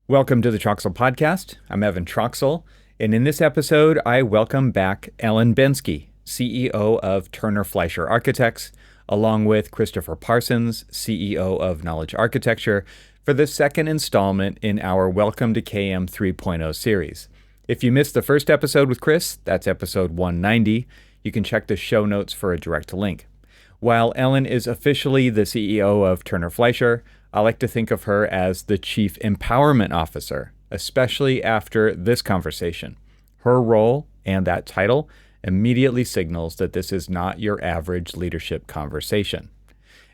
Welcome to the TRXL podcast. I'm Evan TRXL, and in this episode, I welcome back Ellen Bensky, CEO of Turner Fleischer Architects, along with Christopher Parsons, CEO of Knowledge Architecture, for the second installment in our Welcome to KM 3.0 series. If you missed the first episode with Chris, that's episode 190. You can check the show notes for a direct link. While Ellen is officially the CEO of Turner Fleischer, I like to think of her as the Chief Empowerment Officer, especially after this conversation. Her role and that title immediately signals that this is not your average leadership conversation.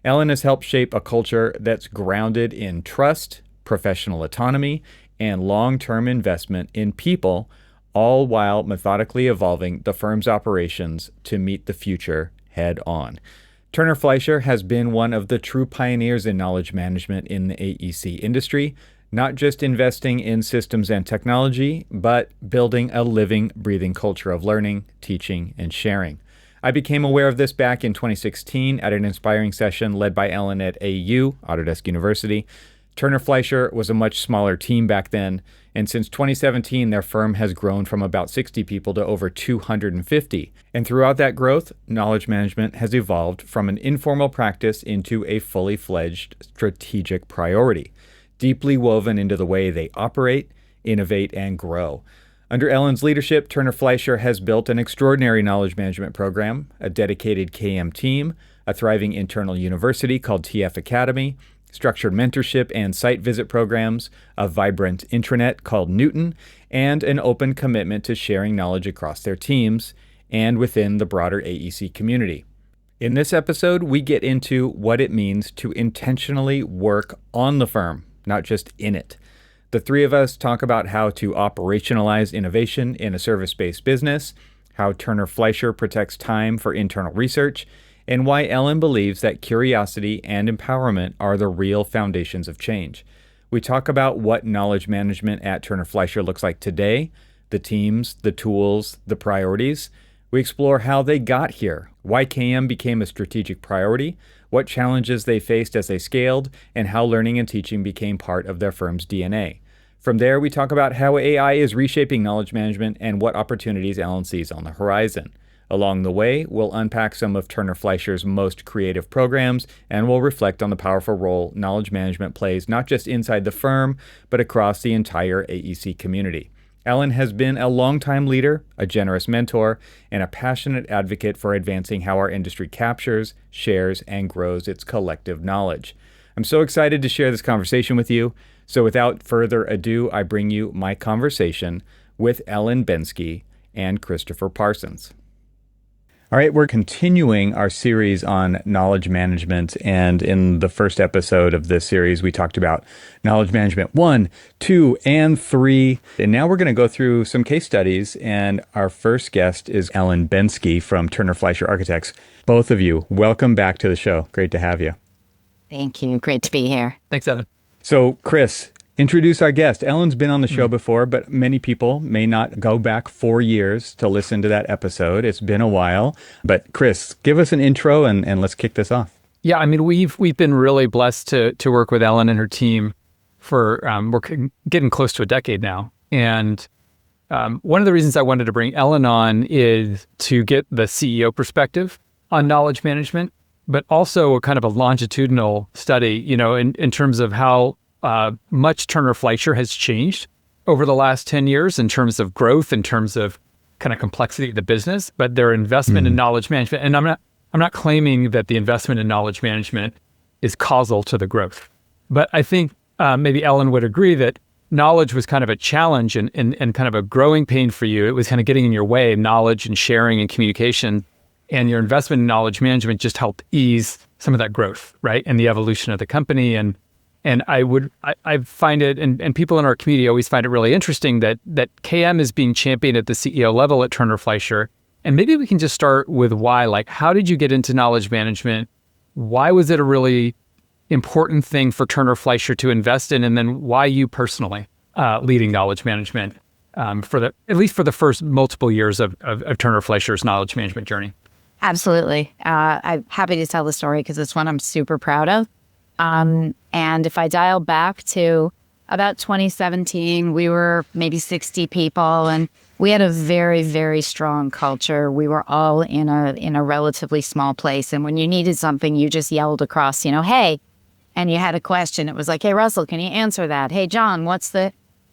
Ellen has helped shape a culture that's grounded in trust, professional autonomy, and long-term investment in people, all while methodically evolving the firm's operations to meet the future head on. Turner Fleischer has been one of the true pioneers in knowledge management in the AEC industry, not just investing in systems and technology, but building a living, breathing culture of learning, teaching, and sharing. I became aware of this back in 2016 at an inspiring session led by Ellen at AU, Autodesk University. Turner Fleischer was a much smaller team back then, and since 2017, their firm has grown from about 60 people to over 250. And throughout that growth, knowledge management has evolved from an informal practice into a fully fledged strategic priority, deeply woven into the way they operate, innovate, and grow. Under Ellen's leadership, Turner Fleischer has built an extraordinary knowledge management program, a dedicated KM team, a thriving internal university called TF Academy, structured mentorship and site visit programs, a vibrant intranet called Newton, and an open commitment to sharing knowledge across their teams and within the broader AEC community. In this episode, we get into what it means to intentionally work on the firm, not just in it. The three of us talk about how to operationalize innovation in a service-based business, how Turner Fleischer protects time for internal research, and why Ellen believes that curiosity and empowerment are the real foundations of change. We talk about what knowledge management at Turner Fleischer looks like today, the teams, the tools, the priorities. We explore how they got here, why KM became a strategic priority, what challenges they faced as they scaled, and how learning and teaching became part of their firm's DNA. From there, we talk about how AI is reshaping knowledge management and what opportunities Ellen sees on the horizon. Along the way, we'll unpack some of Turner Fleischer's most creative programs, and we'll reflect on the powerful role knowledge management plays not just inside the firm, but across the entire AEC community. Ellen has been a longtime leader, a generous mentor, and a passionate advocate for advancing how our industry captures, shares, and grows its collective knowledge. I'm so excited to share this conversation with you. So without further ado, I bring you my conversation with Ellen Bensky and Christopher Parsons. All right, we're continuing our series on knowledge management, and in the first episode of this series, we talked about knowledge management 1, 2, and 3, and now we're going to go through some case studies, and our first guest is Ellen Bensky from Turner Fleischer Architects. Both of you, welcome back to the show. Great to have you. Thank you. Great to be here. Thanks, Evan. So, Chris, introduce our guest. Ellen's been on the show before, but many people may not go back 4 years to listen to that episode. It's been a while. But Chris, give us an intro and let's kick this off. Yeah, I mean, we've been really blessed to work with Ellen and her team for we're getting close to a decade now. And one of the reasons I wanted to bring Ellen on is to get the CEO perspective on knowledge management, but also a kind of a longitudinal study, in terms of how much Turner Fleischer has changed over the last 10 years in terms of growth, in terms of kind of complexity of the business, but their investment in knowledge management. And I'm not claiming that the investment in knowledge management is causal to the growth, but I think maybe Ellen would agree that knowledge was kind of a challenge and kind of a growing pain for you. It was kind of getting in your way, knowledge and sharing and communication, and your investment in knowledge management just helped ease some of that growth, right? And the evolution of the company. And I find it, and people in our community always find it really interesting that KM is being championed at the CEO level at Turner Fleischer. And maybe we can just start with why. Like, how did you get into knowledge management? Why was it a really important thing for Turner Fleischer to invest in? And then why you personally leading knowledge management at least for the first multiple years of Turner Fleischer's knowledge management journey? Absolutely. I'm happy to tell the story because it's one I'm super proud of. And if I dial back to about 2017, we were maybe 60 people, and we had a very, very strong culture. We were all in a relatively small place. And when you needed something, you just yelled across, hey, and you had a question. It was like, hey, Russell, can you answer that? Hey, John,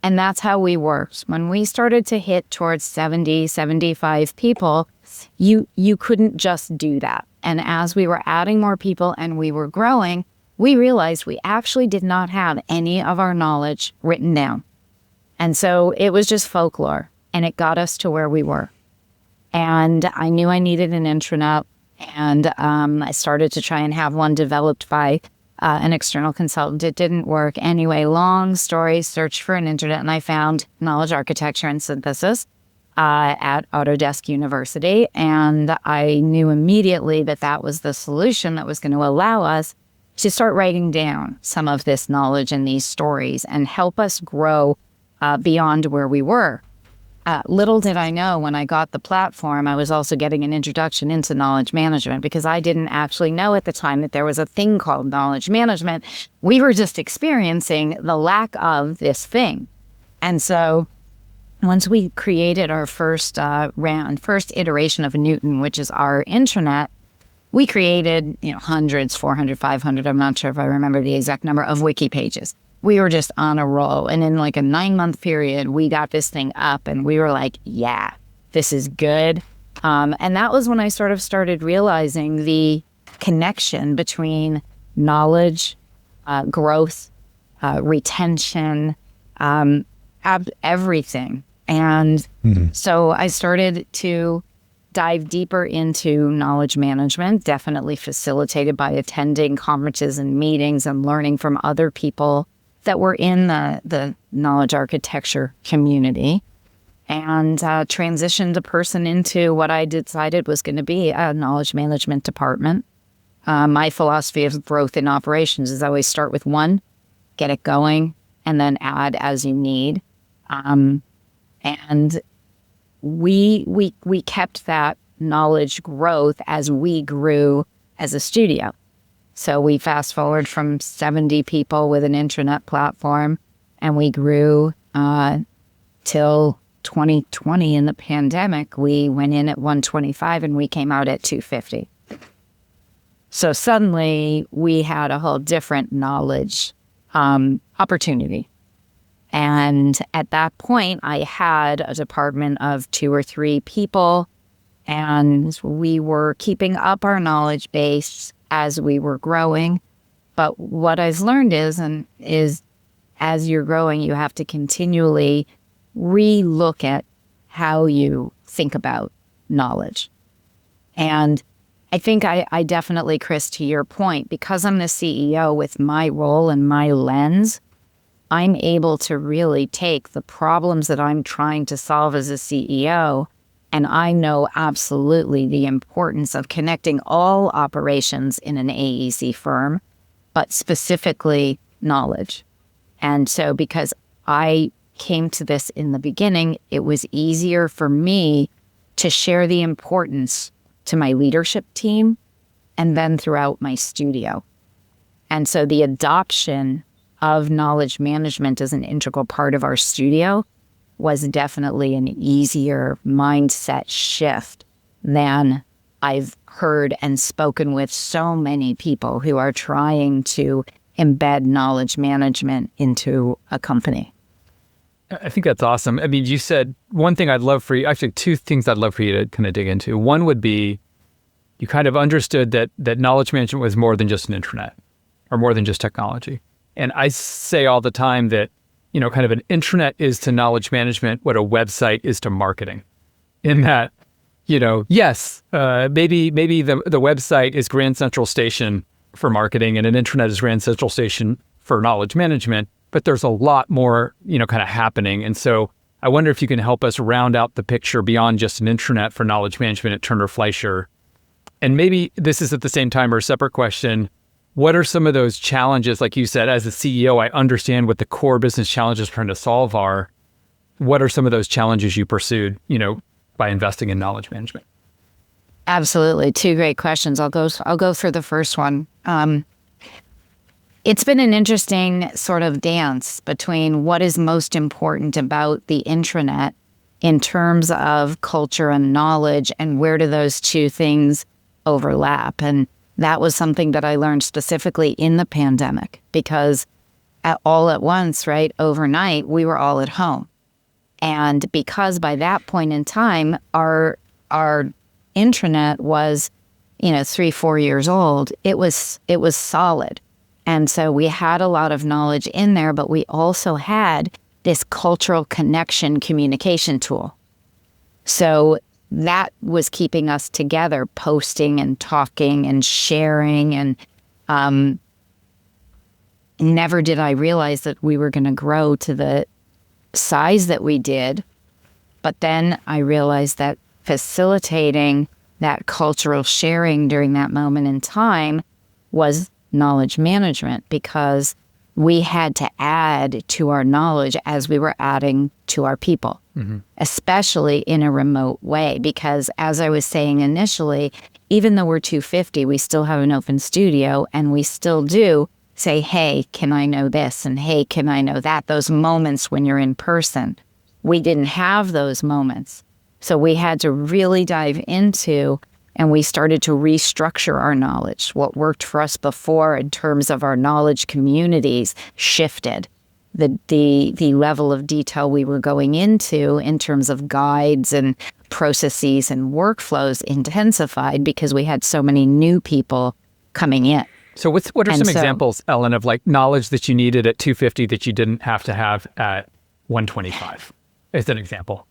and that's how we worked. When we started to hit towards 70, 75 people, you couldn't just do that. And as we were adding more people and we were growing, we realized we actually did not have any of our knowledge written down. And so it was just folklore, and it got us to where we were. And I knew I needed an intranet, and I started to try and have one developed by an external consultant. It didn't work. Anyway, long story, searched for an internet, and I found knowledge architecture and synthesis at Autodesk University. And I knew immediately that that was the solution that was going to allow us to start writing down some of this knowledge and these stories and help us grow beyond where we were. Little did I know when I got the platform, I was also getting an introduction into knowledge management, because I didn't actually know at the time that there was a thing called knowledge management. We were just experiencing the lack of this thing. And so once we created our first iteration of Newton, which is our intranet, we created, hundreds, 400, 500, I'm not sure if I remember the exact number, of wiki pages. We were just on a roll. And in like a 9-month period, we got this thing up and we were like, yeah, this is good. And that was when I sort of started realizing the connection between knowledge, growth, retention, everything. And so I started to dive deeper into knowledge management, definitely facilitated by attending conferences and meetings and learning from other people that were in the knowledge architecture community, and transitioned a person into what I decided was going to be a knowledge management department. My philosophy of growth in operations is always start with one, get it going, and then add as you need. And we kept that knowledge growth as we grew as a studio. So we fast forward from 70 people with an intranet platform, and we grew till 2020 in the pandemic. We went in at 125 and we came out at 250. So suddenly we had a whole different knowledge opportunity. And at that point, I had a department of 2 or 3 people, and we were keeping up our knowledge base as we were growing. But what I've learned is as you're growing, you have to continually re-look at how you think about knowledge. And I think I definitely, Chris, to your point, because I'm the CEO with my role and my lens, I'm able to really take the problems that I'm trying to solve as a CEO, and I know absolutely the importance of connecting all operations in an AEC firm, but specifically knowledge. And so because I came to this in the beginning, it was easier for me to share the importance to my leadership team and then throughout my studio. And so the adoption of knowledge management as an integral part of our studio was definitely an easier mindset shift than I've heard and spoken with so many people who are trying to embed knowledge management into a company. I think that's awesome. I mean, you said one thing I'd love for you, actually 2 things I'd love for you to kind of dig into. One would be you kind of understood that knowledge management was more than just an intranet or more than just technology. And I say all the time that, kind of an intranet is to knowledge management what a website is to marketing. In that, yes, maybe the website is Grand Central Station for marketing and an intranet is Grand Central Station for knowledge management, but there's a lot more, kind of happening. And so I wonder if you can help us round out the picture beyond just an intranet for knowledge management at Turner Fleischer. And maybe this is at the same time or a separate question. What are some of those challenges? Like you said, as a CEO, I understand what the core business challenges trying to solve are. What are some of those challenges you pursued, by investing in knowledge management? Absolutely. 2 great questions. I'll go through the first one. It's been an interesting sort of dance between what is most important about the intranet in terms of culture and knowledge, and where do those two things overlap. And that was something that I learned specifically in the pandemic, because all at once, right, overnight, we were all at home. And because by that point in time, our intranet was, 3-4 years old, it was solid. And so we had a lot of knowledge in there, but we also had this cultural connection communication tool. So that was keeping us together, posting and talking and sharing. And never did I realize that we were going to grow to the size that we did. But then I realized that facilitating that cultural sharing during that moment in time was knowledge management, because we had to add to our knowledge as we were adding to our people, especially in a remote way. Because as I was saying initially, even though we're 250, we still have an open studio, and we still do say, hey, can I know this? And hey, can I know that? Those moments when you're in person. We didn't have those moments. So we had to really dive into, and we started to restructure our knowledge. What worked for us before in terms of our knowledge communities shifted. The level of detail we were going into in terms of guides and processes and workflows intensified, because we had so many new people coming in. So what are some examples, Ellen, of like knowledge that you needed at 250 that you didn't have to have at 125? As an example.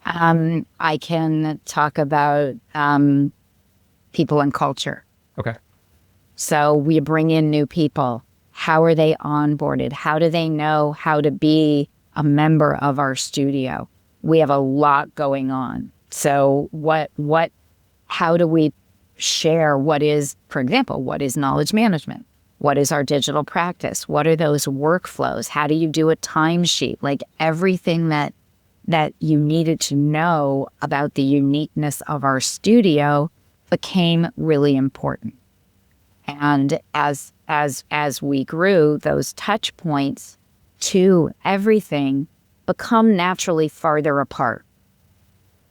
I can talk about people and culture. Okay. So we bring in new people. How are they onboarded? How do they know how to be a member of our studio? We have a lot going on. So how do we share what is, for example, what is knowledge management? What is our digital practice? What are those workflows? How do you do a timesheet? Like everything that you needed to know about the uniqueness of our studio became really important. And as we grew, those touch points to everything become naturally farther apart.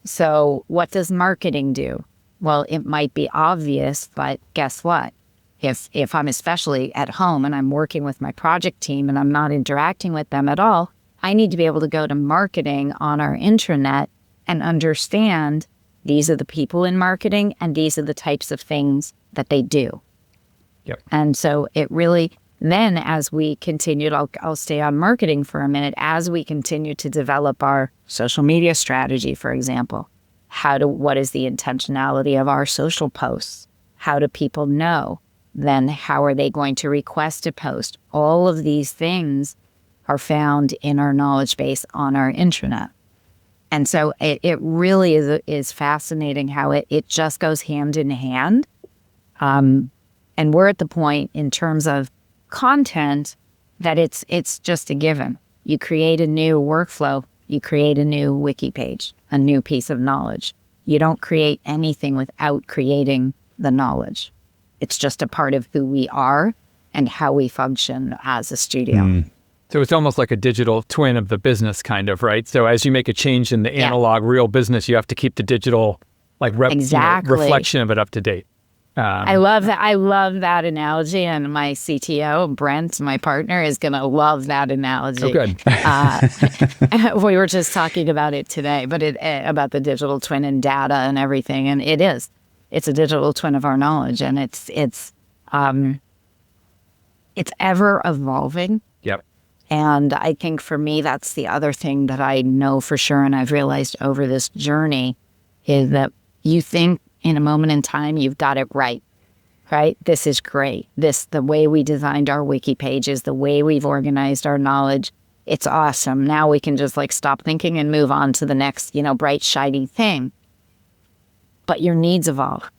So what does marketing do? Well, it might be obvious, but guess what? If I'm especially at home and I'm working with my project team and I'm not interacting with them at all, I need to be able to go to marketing on our intranet and understand these are the people in marketing and these are the types of things that they do. Yep. And so it really, then as we continued, I'll stay on marketing for a minute, as we continue to develop our social media strategy, for example, what is the intentionality of our social posts? How do people know? Then how are they going to request a post? All of these things are found in our knowledge base on our intranet. And so it really is fascinating how it just goes hand in hand. And we're at the point in terms of content that it's just a given. You create a new workflow, you create a new wiki page, a new piece of knowledge. You don't create anything without creating the knowledge. It's just a part of who we are and how we function as a studio. So it's almost like a digital twin of the business, kind of, right? So as you make a change in the analog real business, you have to keep the digital reflection of it up to date. I love that. I love that analogy, and my CTO, Brent, my partner, is going to love that analogy. Oh, good. We were just talking about it today, but about the digital twin and data and everything, and it is. It's a digital twin of our knowledge, and it's ever evolving. Yep. And I think for me, that's the other thing that I know for sure, and I've realized over this journey, is that you think in a moment in time you've got it right? This is great. The way we designed our wiki pages, the way we've organized our knowledge, it's awesome. Now we can just stop thinking and move on to the next, bright, shiny thing. But your needs evolve.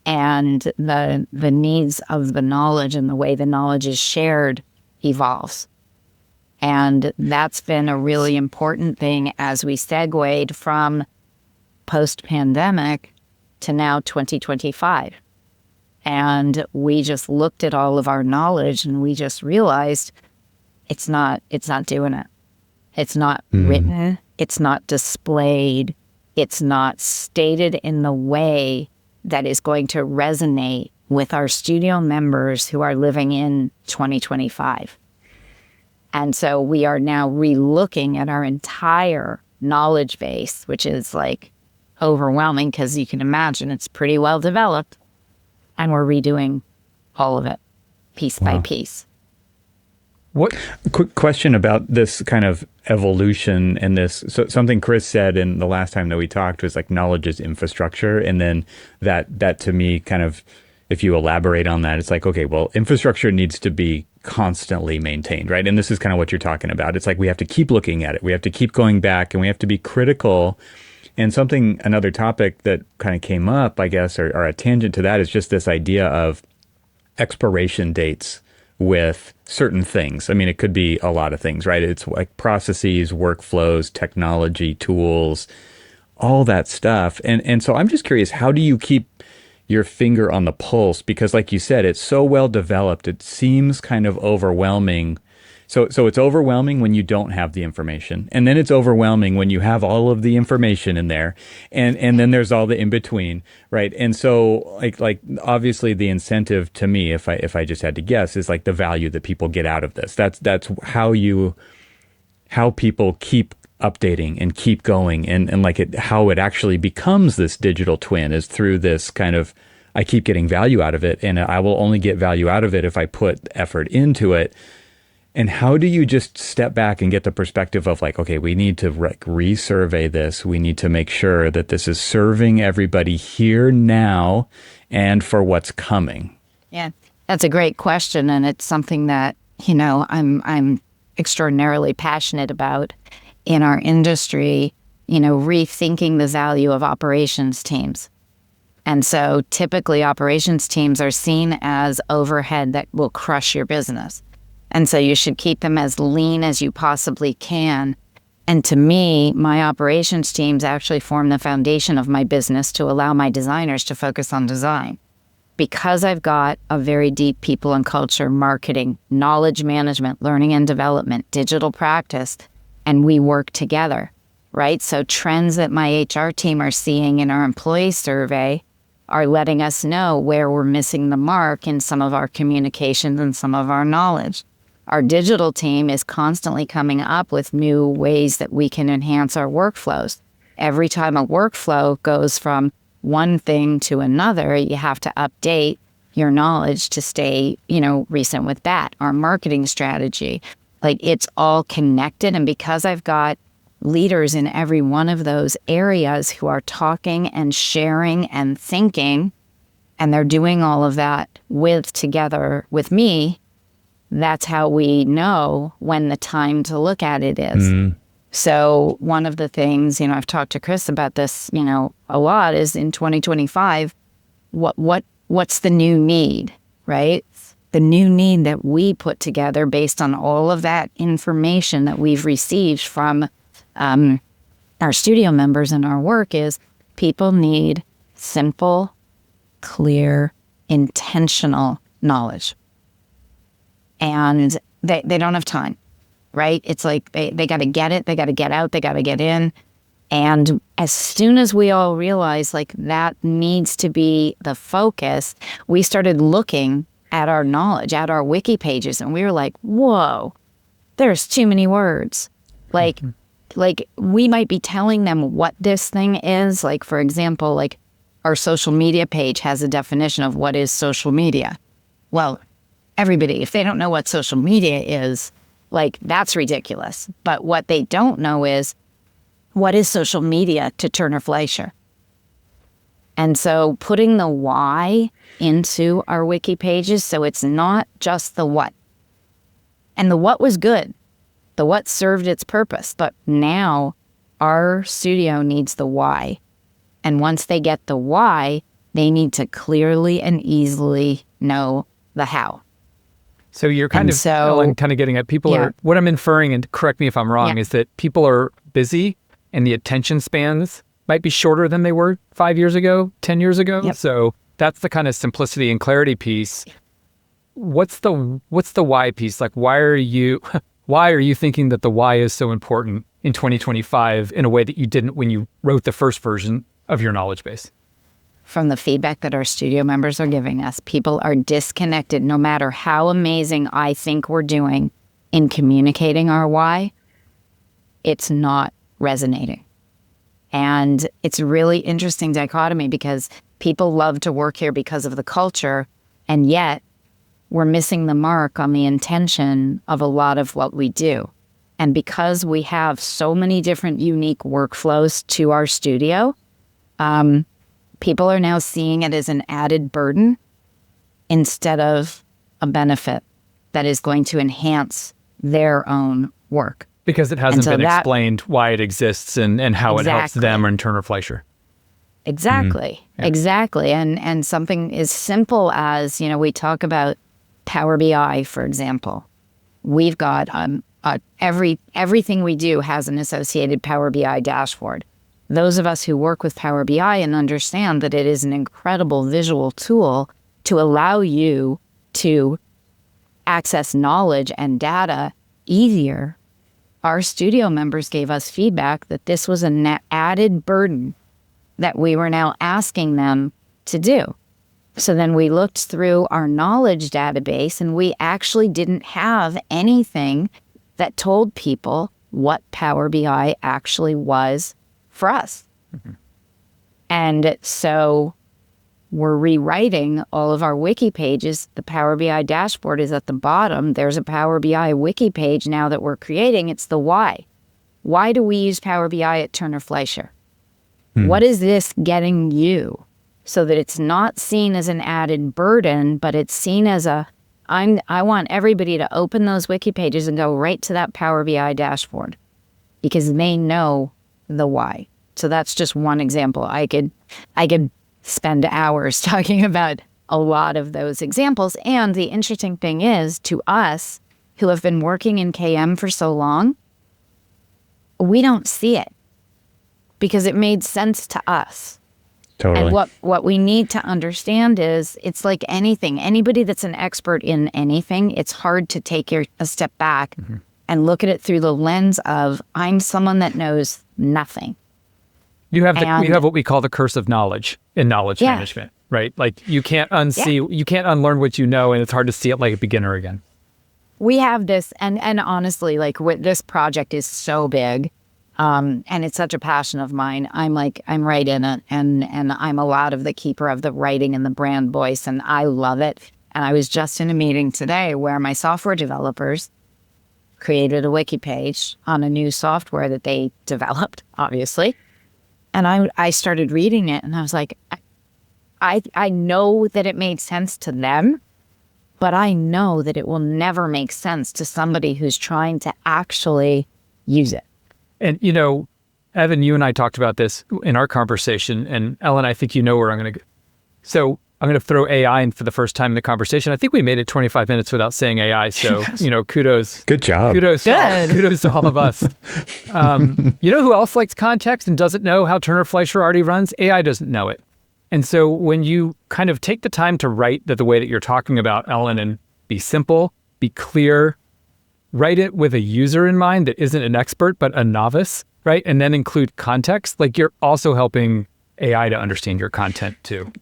And the needs of the knowledge and the way the knowledge is shared evolves. And that's been a really important thing as we segued from post-pandemic to now 2025. And we just looked at all of our knowledge and we just realized it's not doing it. It's not written. It's not displayed. It's not stated in the way that is going to resonate with our studio members who are living in 2025. And so we are now re-looking at our entire knowledge base, which is like overwhelming because you can imagine it's pretty well developed. And we're redoing all of it piece by piece. What quick question about this kind of evolution and this. So something Chris said in the last time that we talked was like knowledge is infrastructure. And then that to me kind of, if you elaborate on that, it's like, okay, well, infrastructure needs to be constantly maintained, right? And this is kind of what you're talking about. It's like we have to keep looking at it. We have to keep going back and we have to be critical. And another topic that kind of came up, I guess, or a tangent to that is just this idea of expiration dates with certain things. I mean, it could be a lot of things, right? It's like processes, workflows, technology, tools, all that stuff. And so I'm just curious, how do you keep your finger on the pulse? Because like you said, it's so well developed, it seems kind of overwhelming. So it's overwhelming when you don't have the information. And then it's overwhelming when you have all of the information in there. And then there's all the in between, right? And so like obviously the incentive to me, if I just had to guess, is like the value that people get out of this. That's how people keep updating and keep going and like how it actually becomes this digital twin is through this kind of, I keep getting value out of it, and I will only get value out of it if I put effort into it. And how do you just step back and get the perspective of like, okay, we need to resurvey this. We need to make sure that this is serving everybody here now and for what's coming. Yeah, that's a great question. And it's something that, you know, I'm extraordinarily passionate about in our industry, you know, rethinking the value of operations teams. And so typically operations teams are seen as overhead that will crush your business. And so you should keep them as lean as you possibly can. And to me, my operations teams actually form the foundation of my business to allow my designers to focus on design. Because I've got a very deep people and culture, marketing, knowledge management, learning and development, digital practice, and we work together, right? So trends that my HR team are seeing in our employee survey are letting us know where we're missing the mark in some of our communications and some of our knowledge. Our digital team is constantly coming up with new ways that we can enhance our workflows. Every time a workflow goes from one thing to another, you have to update your knowledge to stay, you know, recent with that. Our marketing strategy, like it's all connected. And because I've got leaders in every one of those areas who are talking and sharing and thinking, and they're doing all of that together with me, that's how we know when the time to look at it is. So one of the things, you know, I've talked to Chris about this, you know, a lot is in 2025, what's the new need, right? The new need that we put together based on all of that information that we've received from our studio members in our work is people need simple, clear, intentional knowledge. And they don't have time, right? It's like they got to get it, they got to get out, they got to get in. And as soon as we all realized like that needs to be the focus, we started looking at our knowledge, at our wiki pages, and we were like, whoa, there's too many words. Like we might be telling them what this thing is. Like, for example, like our social media page has a definition of what is social media. Well, everybody, if they don't know what social media is, like that's ridiculous. But what they don't know is what is social media to Turner Fleischer. And so putting the why into our wiki pages, so it's not just the what. And the what was good. The what served its purpose. But now our studio needs the why. And once they get the why, they need to clearly and easily know the how. So you're kind of getting at people are, what I'm inferring, and correct me if I'm wrong, is that people are busy and the attention spans might be shorter than they were 5 years ago, 10 years ago. Yep. So that's the kind of simplicity and clarity piece. What's the why piece? Like, why are you thinking that the why is so important in 2025 in a way that you didn't when you wrote the first version of your knowledge base? From the feedback that our studio members are giving us, people are disconnected. No matter how amazing I think we're doing in communicating our why, it's not resonating. And it's a really interesting dichotomy because people love to work here because of the culture, and yet we're missing the mark on the intention of a lot of what we do. And because we have so many different unique workflows to our studio, people are now seeing it as an added burden instead of a benefit that is going to enhance their own work. Because it hasn't been explained why it exists and how it helps them and Turner Fleischer. Exactly. Mm-hmm. Yeah. Exactly. And something as simple as, we talk about Power BI, for example. We've got everything we do has an associated Power BI dashboard. Those of us who work with Power BI and understand that it is an incredible visual tool to allow you to access knowledge and data easier, our studio members gave us feedback that this was an added burden that we were now asking them to do. So then we looked through our knowledge database and we actually didn't have anything that told people what Power BI actually was for us. Mm-hmm. And so we're rewriting all of our wiki pages. The Power BI dashboard is at the bottom. There's a Power BI wiki page now that we're creating. It's the why. Why do we use Power BI at Turner Fleischer? What is this getting you? So that it's not seen as an added burden, but it's seen as I want everybody to open those wiki pages and go right to that Power BI dashboard because they know the why. So that's just one example. I could spend hours talking about a lot of those examples. And the interesting thing is, to us who have been working in KM for so long, we don't see it because it made sense to us. Totally. And what we need to understand is it's like anything. Anybody that's an expert in anything, it's hard to take a step back and look at it through the lens of, I'm someone that knows nothing. You have what we call the curse of knowledge in knowledge management, right? Like you can't you can't unlearn what you know, and it's hard to see it like a beginner again. We have this, and honestly, like this project is so big. And it's such a passion of mine. I'm right in it, and I'm a lot of the keeper of the writing and the brand voice, and I love it. And I was just in a meeting today where my software developers created a wiki page on a new software that they developed, obviously. And I started reading it, and I was like, I know that it made sense to them, but I know that it will never make sense to somebody who's trying to actually use it. And, Evan, you and I talked about this in our conversation, and Ellen, I think you know where I'm going to go. So I'm going to throw AI in for the first time in the conversation. I think we made it 25 minutes without saying AI. So, kudos. Good job. Kudos to all of us. Who else likes context and doesn't know how Turner Fleischer already runs? AI doesn't know it. And so when you kind of take the time to write the way that you're talking about, Ellen, and be simple, be clear, write it with a user in mind that isn't an expert, but a novice, right? And then include context. Like you're also helping AI to understand your content too.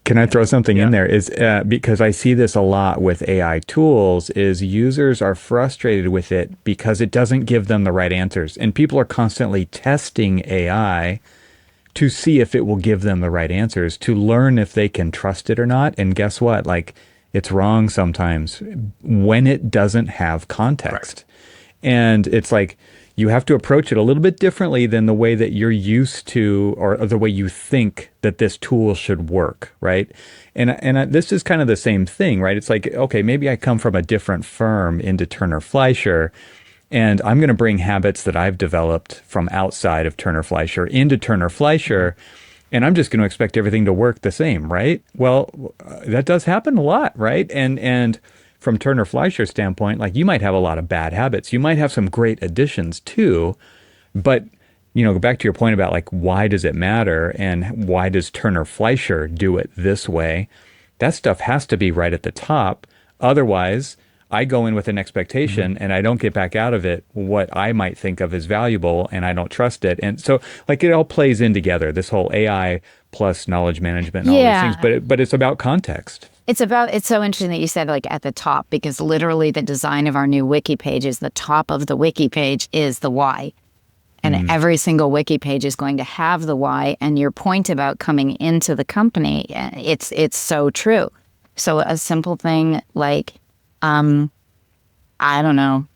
Can I throw something in there? Is because I see this a lot with AI tools, is users are frustrated with it because it doesn't give them the right answers. And people are constantly testing AI to see if it will give them the right answers, to learn if they can trust it or not. And guess what? Like, it's wrong sometimes when it doesn't have context. Right. And it's like you have to approach it a little bit differently than the way that you're used to, or the way you think that this tool should work, right? And this is kind of the same thing, right? It's like, okay, maybe I come from a different firm into Turner Fleischer, and I'm going to bring habits that I've developed from outside of Turner Fleischer into Turner Fleischer, and I'm just going to expect everything to work the same, right? Well, that does happen a lot, right? And from Turner Fleischer's standpoint, like you might have a lot of bad habits. You might have some great additions too, but go back to your point about like, why does it matter and why does Turner Fleischer do it this way? That stuff has to be right at the top. Otherwise, I go in with an expectation and I don't get back out of it what I might think of as valuable, and I don't trust it. And so like it all plays in together, this whole AI plus knowledge management and all these things, but it's about context. It's so interesting that you said like at the top, because literally the design of our new wiki page is the top of the wiki page is the why. And every single wiki page is going to have the why. And your point about coming into the company, it's so true. So a simple thing like, I don't know,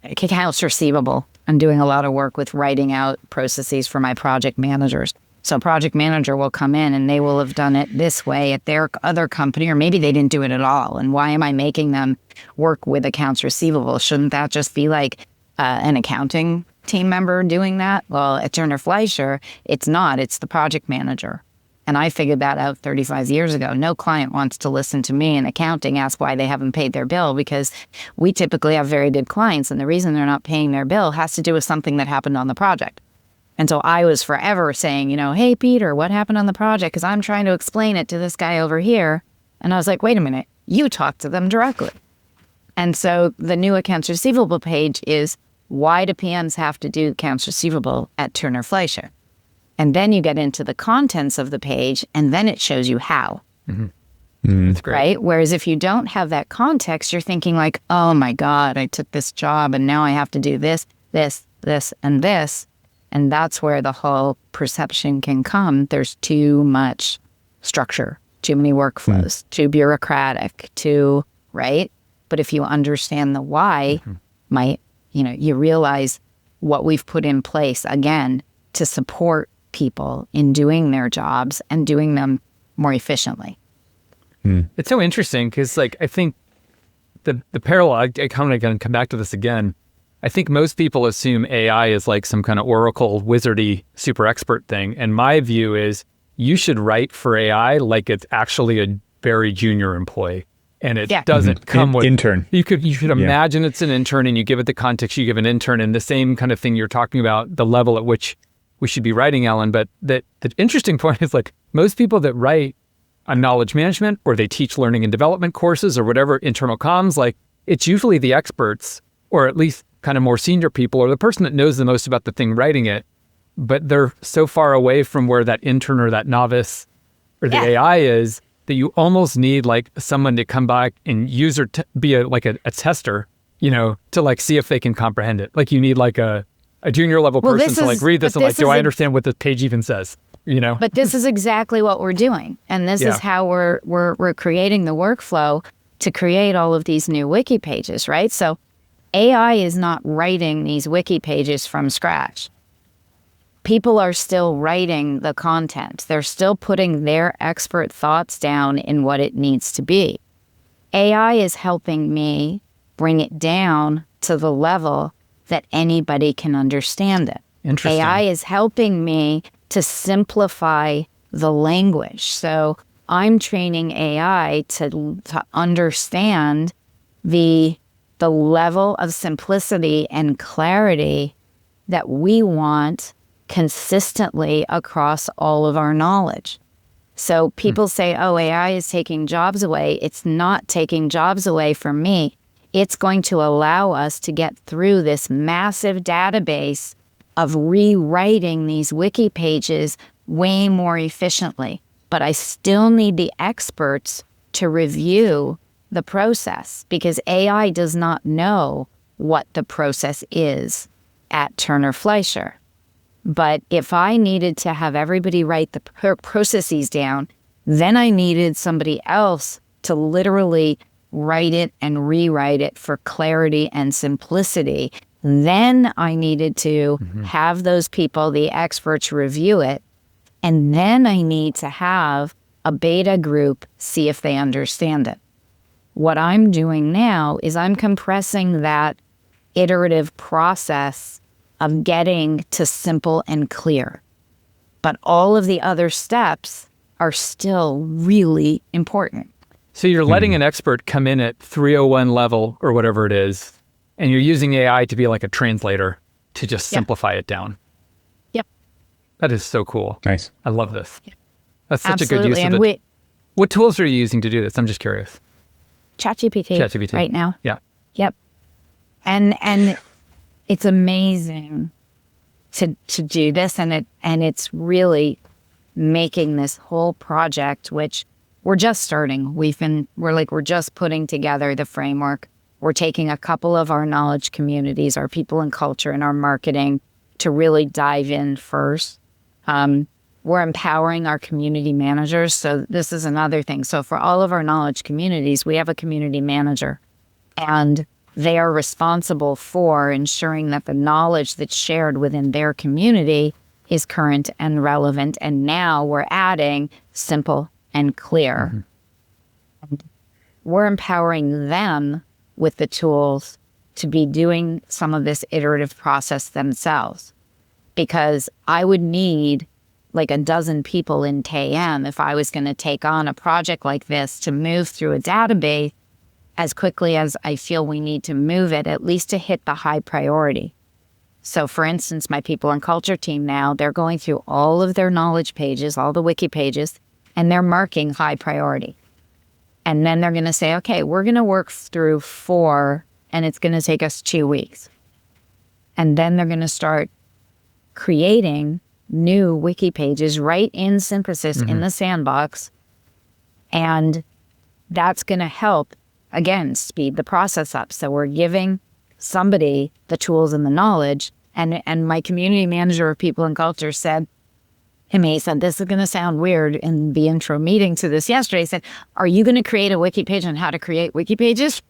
accounts receivable. I'm doing a lot of work with writing out processes for my project managers. So a project manager will come in and they will have done it this way at their other company, or maybe they didn't do it at all. And why am I making them work with accounts receivable? Shouldn't that just be like an accounting team member doing that? Well, at Turner Fleischer, it's not. It's the project manager. And I figured that out 35 years ago. No client wants to listen to me in accounting ask why they haven't paid their bill, because we typically have very good clients. And the reason they're not paying their bill has to do with something that happened on the project. And so I was forever saying, hey, Peter, what happened on the project? Because I'm trying to explain it to this guy over here. And I was like, wait a minute, you talk to them directly. And so the new accounts receivable page is, why do PMs have to do accounts receivable at Turner Fleischer? And then you get into the contents of the page, and then it shows you how. That's great. Right? Whereas if you don't have that context, you're thinking like, oh my God, I took this job and now I have to do this, this, this, and this. And that's where the whole perception can come. There's too much structure, too many workflows, too bureaucratic, right? But if you understand the why, you realize what we've put in place, again, to support people in doing their jobs and doing them more efficiently. It's so interesting because, like, I think the parallel, I kind of going to come back to this again. I think most people assume AI is like some kind of Oracle wizardy super expert thing. And my view is you should write for AI like it's actually a very junior employee. And it doesn't come with intern. You should imagine it's an intern, and you give it the context you give an intern, and the same kind of thing you're talking about, the level at which we should be writing, Ellen. But the interesting point is, like, most people that write on knowledge management, or they teach learning and development courses or whatever, internal comms, like, it's usually the experts, or at least kind of more senior people, or the person that knows the most about the thing writing it. But they're so far away from where that intern or that novice or the AI is, that you almost need like someone to come back and be a tester, to like see if they can comprehend it. Like you need like a junior level person to like read this and like, do I understand what this page even says? But this is exactly what we're doing, and this is how we're creating the workflow to create all of these new wiki pages, right? So AI is not writing these wiki pages from scratch. People are still writing the content. They're still putting their expert thoughts down in what it needs to be. AI is helping me bring it down to the level that anybody can understand it. Interesting. AI is helping me to simplify the language. So I'm training AI to understand the level of simplicity and clarity that we want consistently across all of our knowledge. So people say, oh, AI is taking jobs away. It's not taking jobs away from me. It's going to allow us to get through this massive database of rewriting these wiki pages way more efficiently. But I still need the experts to review the process, because AI does not know what the process is at Turner Fleischer. But if I needed to have everybody write the processes down, then I needed somebody else to literally write it and rewrite it for clarity and simplicity. Then I needed to have those people, the experts, review it. And then I need to have a beta group see if they understand it. What I'm doing now is I'm compressing that iterative process of getting to simple and clear. But all of the other steps are still really important. So you're letting an expert come in at 301 level or whatever it is, and you're using AI to be like a translator to just simplify it down. Yep. That is so cool. Nice. I love this. That's such Absolutely. a good use of it. What tools are you using to do this? I'm just curious. ChatGPT right now. Yeah. Yep. And it's amazing to do this, and it's really making this whole project, which we're just starting. We're just putting together the framework. We're taking a couple of our knowledge communities, our people and culture, and our marketing to really dive in first. We're empowering our community managers. So this is another thing. So for all of our knowledge communities, we have a community manager, and they are responsible for ensuring that the knowledge that's shared within their community is current and relevant. And now we're adding simple and clear. And we're empowering them with the tools to be doing some of this iterative process themselves. Because I would need like a dozen people in TAM if I was going to take on a project like this to move through a database as quickly as I feel we need to move it, at least to hit the high priority. So for instance, my people and culture team now, they're going through all of their knowledge pages, all the wiki pages, and they're marking high priority. And then they're going to say, okay, we're going to work through 4, and it's going to take us 2 weeks. And then they're going to start creating new wiki pages right in Synthesis in the sandbox. And that's going to help, again, speed the process up. So we're giving somebody the tools and the knowledge. And my community manager of people and culture said, he said, this is going to sound weird in the intro meeting to this yesterday. He said, are you going to create a wiki page on how to create wiki pages?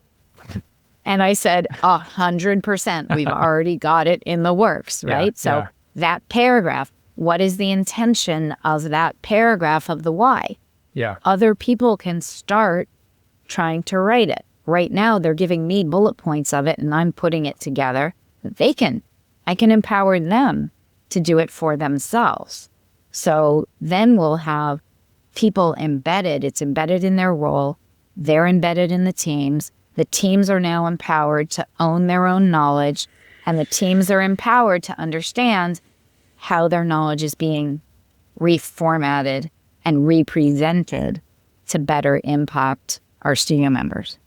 And I said, 100%. We've already got it in the works, right? So that paragraph, what is the intention of that paragraph of the why? Yeah. Other people can start trying to write it. Right now, they're giving me bullet points of it, and I'm putting it together. I can empower them to do it for themselves. So then we'll have people embedded. It's embedded in their role. They're embedded in the teams. The teams are now empowered to own their own knowledge, and the teams are empowered to understand how their knowledge is being reformatted and represented to better impact our studio members.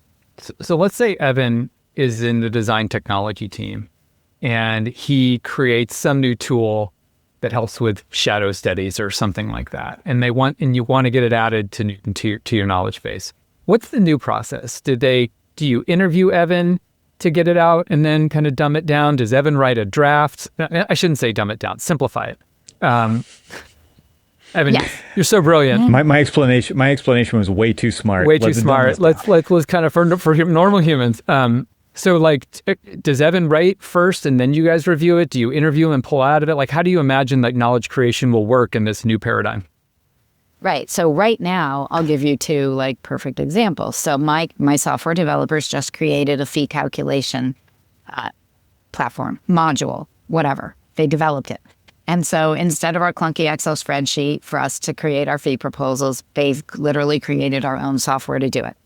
So let's say Evan is in the design technology team and he creates some new tool that helps with shadow studies or something like that. And you want to get it added to your knowledge base. What's the new process? Do you interview Evan to get it out and then kind of dumb it down? Does Evan write a draft? I shouldn't say dumb it down, simplify it. Evan, you're so brilliant. My explanation was way too smart. Way too smart. Let's kind of for normal humans. So does Evan write first and then you guys review it? Do you interview and pull out of it? Like, how do you imagine that knowledge creation will work in this new paradigm? Right. So right now, I'll give you 2 perfect examples. So my software developers just created a fee calculation platform, module, whatever. They developed it. And so instead of our clunky Excel spreadsheet for us to create our fee proposals, they've literally created our own software to do it.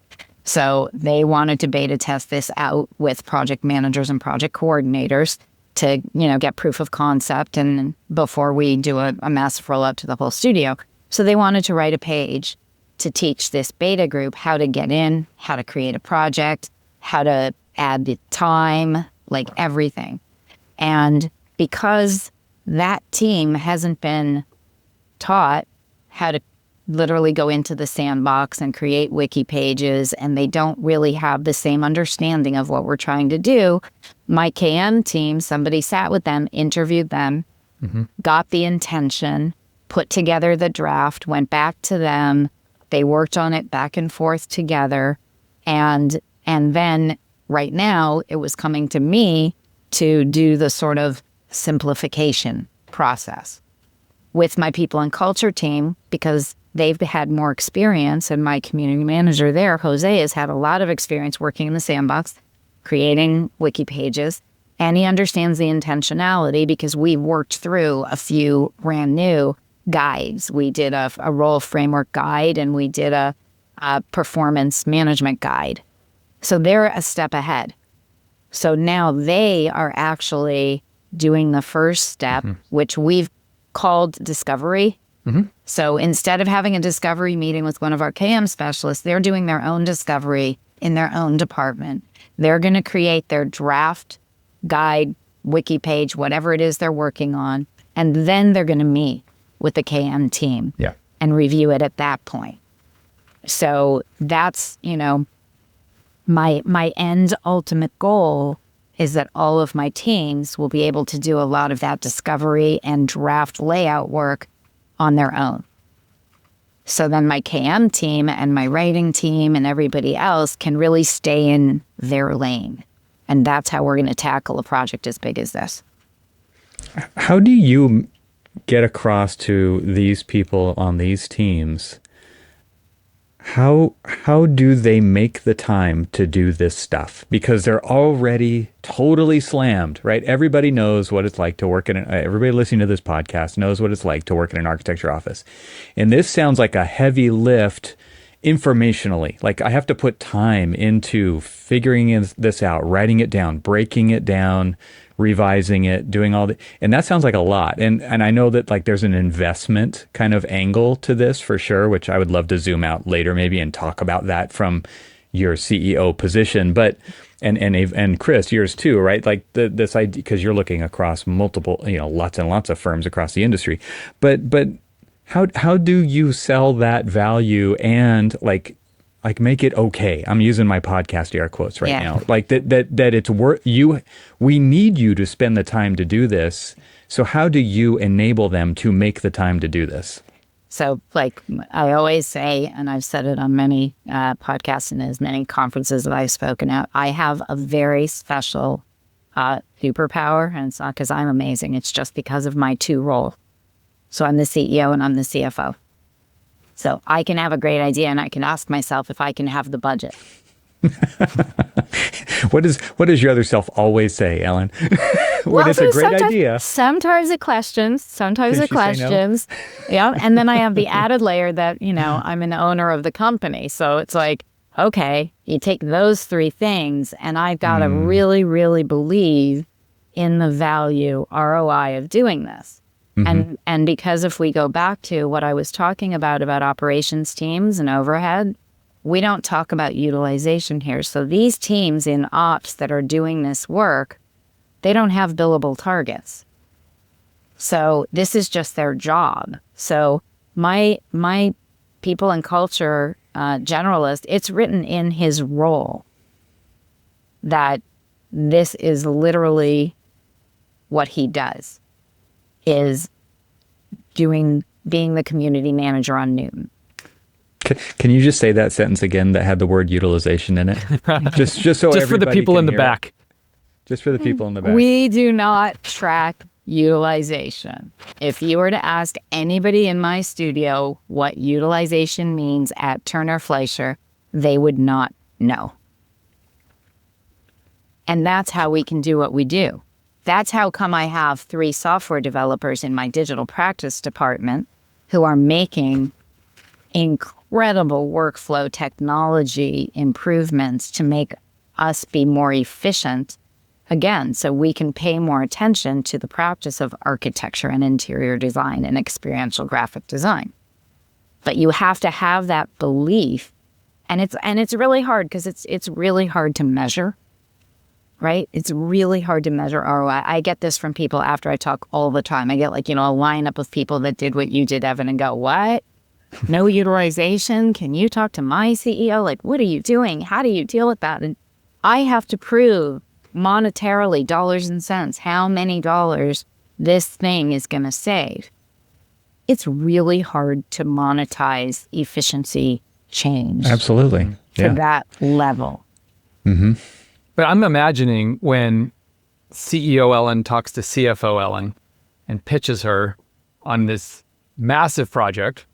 So they wanted to beta test this out with project managers and project coordinators to, get proof of concept and before we do a massive rollout to the whole studio. So they wanted to write a page to teach this beta group how to get in, how to create a project, how to add the time, everything. And because that team hasn't been taught how to literally go into the sandbox and create wiki pages, and they don't really have the same understanding of what we're trying to do, my KM team, somebody sat with them, interviewed them, got the intention, put together the draft, went back to them. They worked on it back and forth together. And then right now it was coming to me to do the sort of simplification process with my people and culture team, because they've had more experience, and my community manager there, Jose, has had a lot of experience working in the sandbox, creating wiki pages, and he understands the intentionality because we worked through a few brand new guides. We did a role framework guide, and we did a performance management guide. So they're a step ahead. So now they are actually doing the first step, which we've called discovery. Mm-hmm. So instead of having a discovery meeting with one of our KM specialists, they're doing their own discovery in their own department. They're going to create their draft guide, wiki page, whatever it is they're working on, and then they're going to meet with the KM team and review it at that point. So that's, my end ultimate goal is that all of my teams will be able to do a lot of that discovery and draft layout work on their own. So then my KM team and my writing team and everybody else can really stay in their lane. And that's how we're going to tackle a project as big as this. How do you get across to these people on these teams? How do they make the time to do this stuff? Because they're already totally slammed, right? Everybody knows what it's like to work in everybody listening to this podcast knows what it's like to work in an architecture office. And this sounds like a heavy lift informationally. Like I have to put time into figuring this out, writing it down, breaking it down, revising it, doing all the, and that sounds like a lot. And I know that like there's an investment kind of angle to this for sure, which I would love to zoom out later maybe and talk about that from your CEO position. But and Chris, yours too, right? Like this idea, because you're looking across multiple, lots and lots of firms across the industry. But how do you sell that value and like make it okay? I'm using my podcast air quotes right now. Like that it's worth you. We need you to spend the time to do this. So how do you enable them to make the time to do this? So like I always say, and I've said it on many podcasts and as many conferences that I've spoken at, I have a very special superpower, and it's not because I'm amazing. It's just because of my two roles. So I'm the CEO and I'm the CFO. So I can have a great idea and I can ask myself if I can have the budget. What does your other self always say, Ellen? When it's a great idea. Sometimes it questions. Sometimes it questions. No? Yeah. And then I have the added layer that, I'm an owner of the company. So it's like, okay, you take those three things and I've got to really, really believe in the value ROI of doing this. Mm-hmm. And because if we go back to what I was talking about operations teams and overhead, we don't talk about utilization here. So these teams in ops that are doing this work, they don't have billable targets. So this is just their job. So my people and culture generalist, it's written in his role that this is literally what he does. Is being the community manager on Newton. Can you just say that sentence again that had the word utilization in it? just so just for the people in the back. Just for the people in the back. We do not track utilization. If you were to ask anybody in my studio what utilization means at Turner Fleischer, they would not know. And that's how we can do what we do. That's how come I have 3 software developers in my digital practice department who are making incredible workflow technology improvements to make us be more efficient, again, so we can pay more attention to the practice of architecture and interior design and experiential graphic design. But you have to have that belief, and it's really hard because it's really hard to measure. Right? It's really hard to measure ROI. I get this from people after I talk all the time. I get a lineup of people that did what you did, Evan, and go, what? No utilization? Can you talk to my CEO? Like, what are you doing? How do you deal with that? And I have to prove monetarily, dollars and cents, how many dollars this thing is going to save. It's really hard to monetize efficiency change. Absolutely. To that level. Mm-hmm. But I'm imagining when CEO Ellen talks to CFO Ellen and pitches her on this massive project,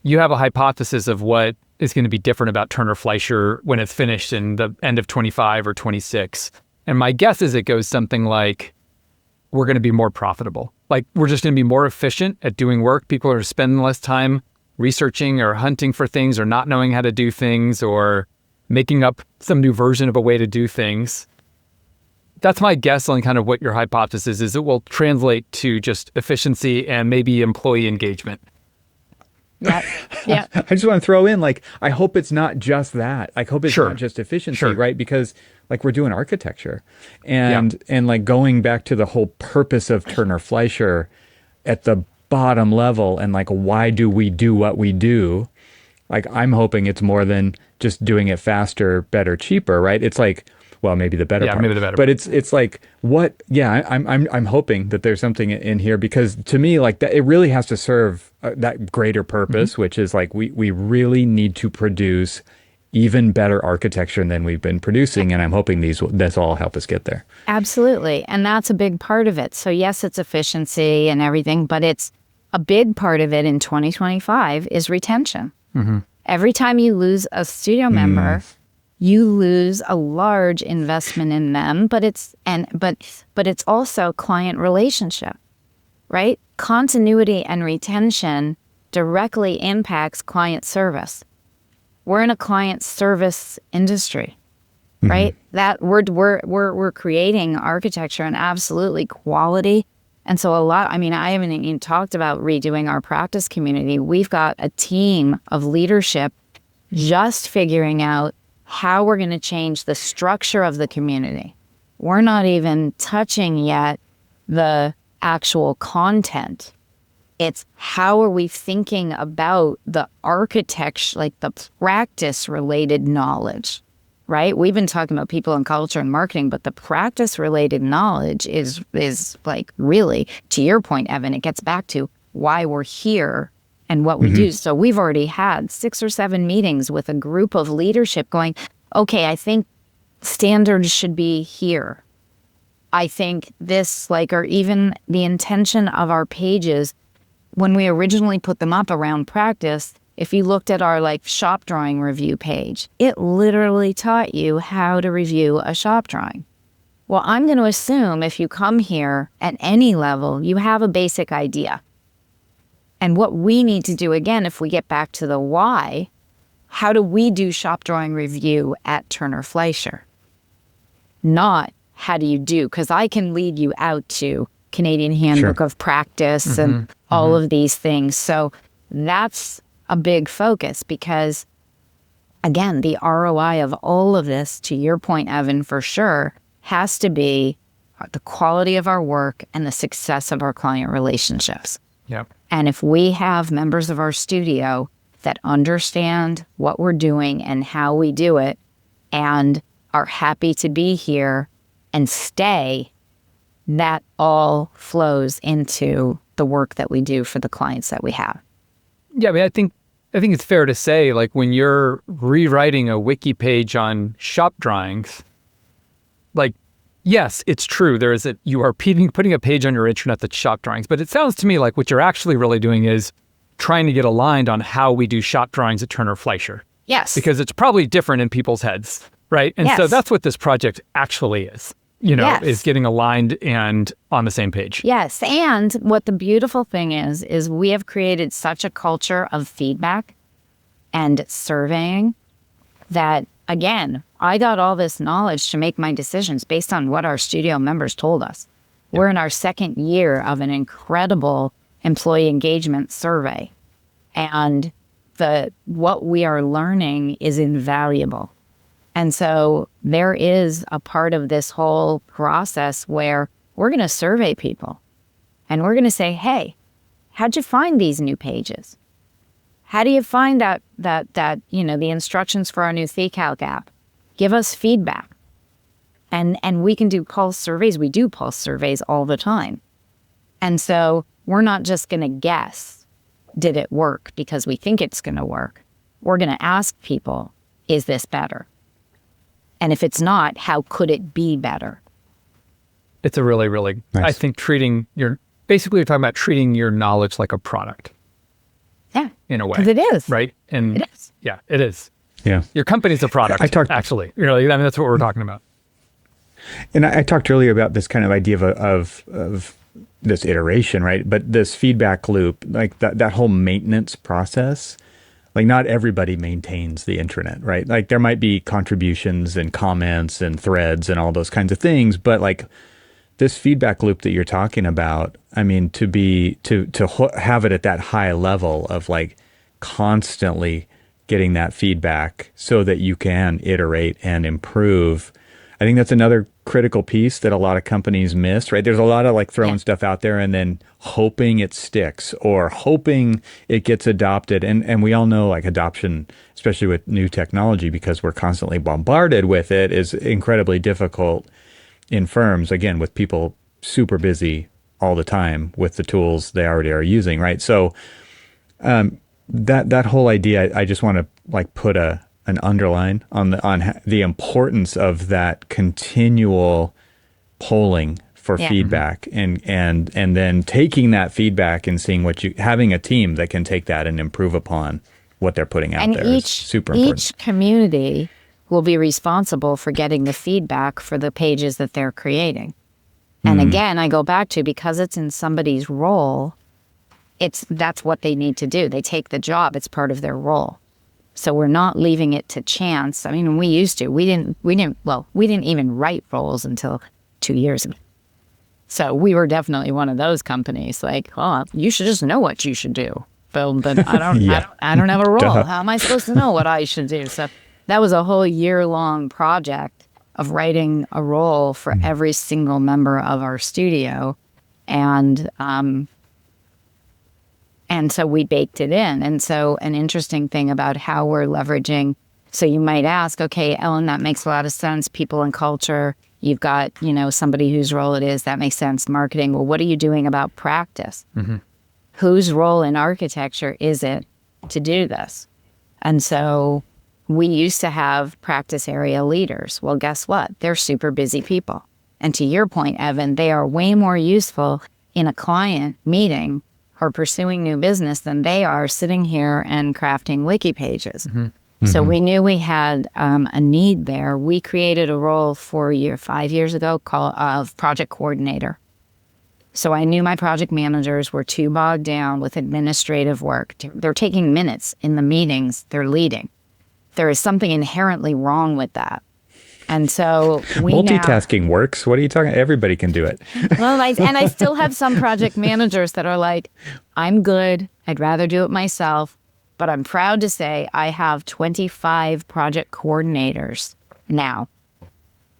you have a hypothesis of what is going to be different about Turner Fleischer when it's finished in the end of 25 or 26. And my guess is it goes something like, we're going to be more profitable. Like, we're just going to be more efficient at doing work. People are spending less time researching or hunting for things or not knowing how to do things or making up some new version of a way to do things. that's my guess on kind of what your hypothesis is. It will translate to just efficiency and maybe employee engagement. Yeah. Yeah. I just want to throw in, like, I hope it's not just that. I hope it's Sure. not just efficiency, Sure. right? Because like we're doing architecture and like going back to the whole purpose of Turner Fleischer at the bottom level and like, why do we do what we do? Like, I'm hoping it's more than just doing it faster, better, cheaper, right? It's like, well, maybe the better part. maybe the better But it's like, what? Yeah, I'm hoping that there's something in here, because to me, like, that it really has to serve that greater purpose, which is like we really need to produce even better architecture than we've been producing, and I'm hoping this all help us get there. Absolutely. And that's a big part of it. So yes, it's efficiency and everything, but it's a big part of it in 2025 is retention. Every time you lose a studio member, you lose a large investment in them, but it's also client relationship, right? Continuity and retention directly impacts client service. We're in a client service industry, right? That we're creating architecture and absolutely quality. And so I haven't even talked about redoing our practice community. We've got a team of leadership just figuring out how we're going to change the structure of the community. We're not even touching yet the actual content. It's how are we thinking about the architecture, like the practice-related knowledge, right? We've been talking about people and culture and marketing, but the practice-related knowledge is like really, to your point, Evan, it gets back to why we're here and what we do. So we've already had 6 or 7 meetings with a group of leadership going, okay, I think standards should be here. I think this, like, or even the intention of our pages, when we originally put them up around practice, if you looked at our like shop drawing review page, it literally taught you how to review a shop drawing. Well, I'm going to assume if you come here at any level, you have a basic idea. And what we need to do, again, if we get back to the why, how do we do shop drawing review at Turner Fleischer? Not how do you do, because I can lead you out to Canadian Handbook of Practice and all of these things. So that's a big focus because, again, the ROI of all of this, to your point, Evan, for sure, has to be the quality of our work and the success of our client relationships. Yep. And if we have members of our studio that understand what we're doing and how we do it and are happy to be here and stay, that all flows into the work that we do for the clients that we have. Yeah, I mean, I think it's fair to say, like, when you're rewriting a wiki page on shop drawings, like, yes, it's true. You are putting a page on your intranet that's shop drawings, but it sounds to me like what you're actually really doing is trying to get aligned on how we do shop drawings at Turner Fleischer. Yes. Because it's probably different in people's heads, right? And so that's what this project actually is, is getting aligned and on the same page. Yes. And what the beautiful thing is we have created such a culture of feedback and surveying that, again, I got all this knowledge to make my decisions based on what our studio members told us. Yep. We're in our 2nd year of an incredible employee engagement survey. And what we are learning is invaluable. And so there is a part of this whole process where we're going to survey people and we're going to say, hey, how'd you find these new pages? How do you find that the instructions for our new TheCalc app? Give us feedback. And we can do pulse surveys. We do pulse surveys all the time. And so we're not just going to guess, did it work because we think it's going to work. We're going to ask people, is this better? And if it's not, how could it be better? It's a really, really, nice. I think you're talking about treating your knowledge like a product. Yeah. In a way. Because it is. Right? And it is. Yeah, it is. Yeah. Your company's a product, actually. That's what we're talking about. And I talked earlier about this kind of idea of this iteration, right? But this feedback loop, like that whole maintenance process, like not everybody maintains the intranet, right? Like there might be contributions and comments and threads and all those kinds of things, but like this feedback loop that you're talking about, I mean, to have it at that high level of like constantly getting that feedback so that you can iterate and improve. I think that's another critical piece that a lot of companies miss, right? There's a lot of like throwing stuff out there and then hoping it sticks or hoping it gets adopted. And we all know like adoption, especially with new technology, because we're constantly bombarded with it, is incredibly difficult in firms, again, with people super busy all the time with the tools they already are using, right? So that whole idea, I just want to like put an underline on the importance of that continual polling for feedback and then taking that feedback and seeing having a team that can take that and improve upon what they're putting out there is super important. Each community will be responsible for getting the feedback for the pages that they're creating. And again, I go back to, because it's in somebody's role, that's what they need to do. They take the job. It's part of their role. So we're not leaving it to chance. I mean, we used to. We didn't even write roles until 2 years ago. So we were definitely one of those companies. Like, oh, you should just know what you should do. But I don't. I don't have a role. Duh. How am I supposed to know what I should do? So that was a whole year-long project of writing a role for every single member of our studio, and so we baked it in. And so an interesting thing about how we're leveraging, so you might ask, okay, Ellen, that makes a lot of sense. People and culture, you've got, somebody whose role it is, that makes sense. Marketing, well, what are you doing about practice? Mm-hmm. Whose role in architecture is it to do this? And so we used to have practice area leaders. Well, guess what? They're super busy people. And to your point, Evan, they are way more useful in a client meeting or pursuing new business than they are sitting here and crafting wiki pages. Mm-hmm. So we knew we had a need there. We created a role 5 years ago called project coordinator. So I knew my project managers were too bogged down with administrative work. They're taking minutes in the meetings they're leading. There is something inherently wrong with that. And so multitasking works. What are you talking? Everybody can do it. Well, I still have some project managers that are like, I'm good. I'd rather do it myself. But I'm proud to say I have 25 project coordinators now.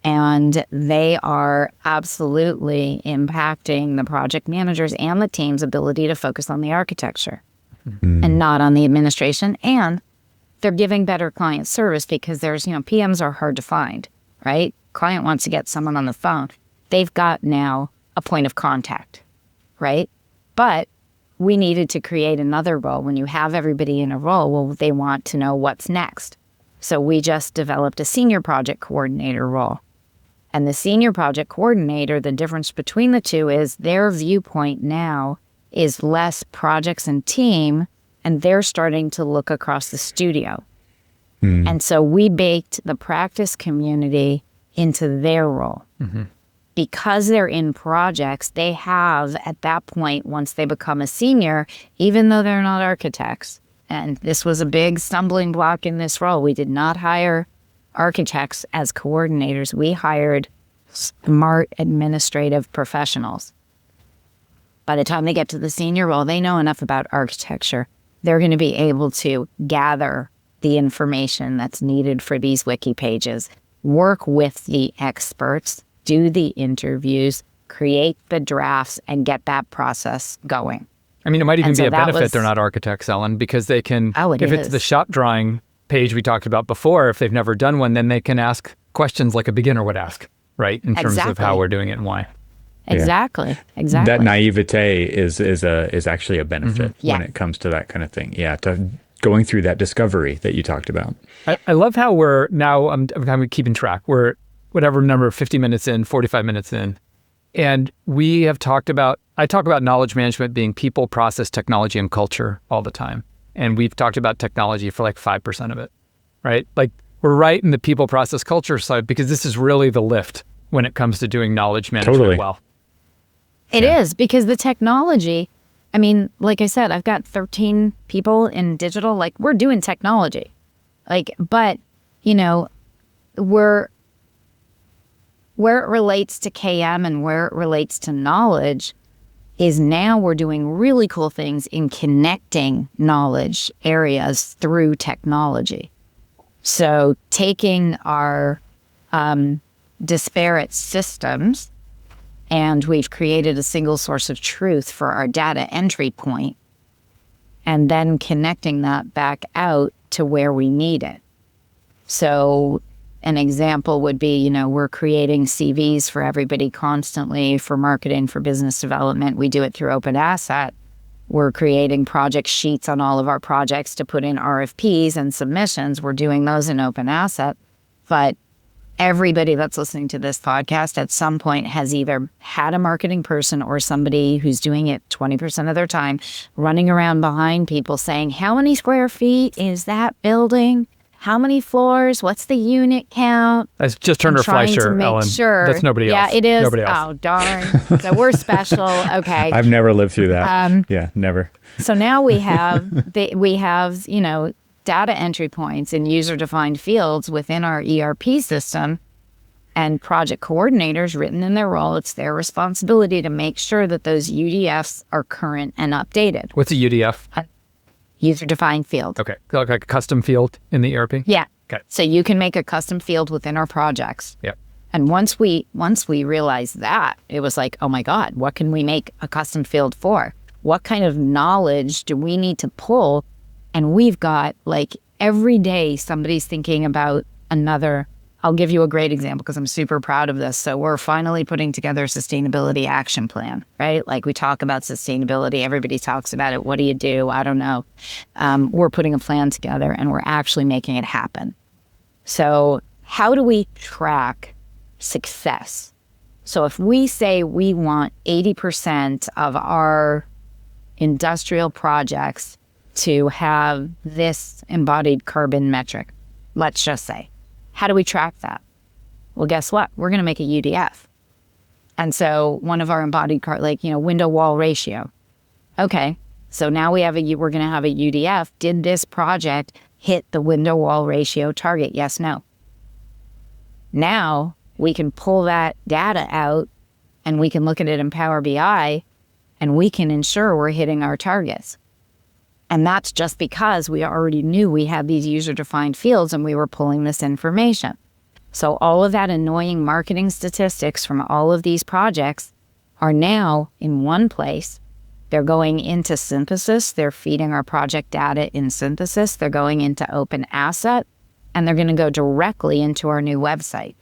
And they are absolutely impacting the project managers and the team's ability to focus on the architecture and not on the administration. And they're giving better client service because PMs are hard to find, right? Client wants to get someone on the phone. They've got now a point of contact, right? But we needed to create another role. When you have everybody in a role, well, they want to know what's next. So we just developed a senior project coordinator role. And the senior project coordinator, the difference between the two is their viewpoint now is less projects and team, and they're starting to look across the studio. And so we baked the practice community into their role. Mm-hmm. Because they're in projects, they have, at that point, once they become a senior, even though they're not architects, and this was a big stumbling block in this role, we did not hire architects as coordinators. We hired smart administrative professionals. By the time they get to the senior role, they know enough about architecture. They're going to be able to gather the information that's needed for these wiki pages, work with the experts, do the interviews, create the drafts, and get that process going. I mean, it might even be a benefit they're not architects, Ellen, because they can, if it's the shop drawing page we talked about before, if they've never done one, then they can ask questions like a beginner would ask, right? In terms of how we're doing it and why. Exactly. That naivete is actually a benefit when it comes to that kind of thing. Yeah, to going through that discovery that you talked about. I love how we're now, I'm kind of keeping track. We're whatever number, 50 minutes in, 45 minutes in. And we have I talk about knowledge management being people, process, technology, and culture all the time. And we've talked about technology for like 5% of it, right? Like we're right in the people, process, culture side because this is really the lift when it comes to doing knowledge management well. It is, because the technology, I mean, like I said, I've got 13 people in digital. Like, we're doing technology. Like, but, you know, where it relates to KM and where it relates to knowledge is now we're doing really cool things in connecting knowledge areas through technology. So taking our disparate systems, and we've created a single source of truth for our data entry point, and then connecting that back out to where we need it. So an example would be, you know, we're creating CVs for everybody constantly for marketing, for business development. We do it through Open Asset. We're creating project sheets on all of our projects to put in RFPs and submissions. We're doing those in Open Asset. But everybody that's listening to this podcast at some point has either had a marketing person or somebody who's doing it 20% of their time running around behind people saying, how many square feet is that building? How many floors? What's the unit count? That's just Turner Fleischer, Ellen. Sure. That's nobody else. Yeah, it is. Nobody else. Oh, darn. So we're special. Okay. I've never lived through that. Yeah, never. So now we have, you know, data entry points and user-defined fields within our ERP system, and project coordinators written in their role. It's their responsibility to make sure that those UDFs are current and updated. What's a UDF? User-defined field. Okay. Like a custom field in the ERP? Yeah. Okay. So you can make a custom field within our projects. Yep. And once we realized that, it was like, oh my God, what can we make a custom field for? What kind of knowledge do we need to pull? And we've got, like, every day somebody's thinking about another. I'll give you a great example because I'm super proud of this. So we're finally putting together a sustainability action plan, right? Like, we talk about sustainability. Everybody talks about it. What do you do? I don't know. We're putting a plan together and we're actually making it happen. So how do we track success? So if we say we want 80% of our industrial projects to have this embodied carbon metric, let's just say, how do we track that? Well, guess what? We're going to make a UDF. And so one of our embodied window wall ratio. Okay, so now we're going to have a UDF. Did this project hit the window wall ratio target? Yes, no. Now we can pull that data out and we can look at it in Power BI and we can ensure we're hitting our targets. And that's just because we already knew we had these user-defined fields and we were pulling this information. So all of that annoying marketing statistics from all of these projects are now in one place. They're going into Synthesis. They're feeding our project data in Synthesis. They're going into Open Asset, and they're going to go directly into our new website.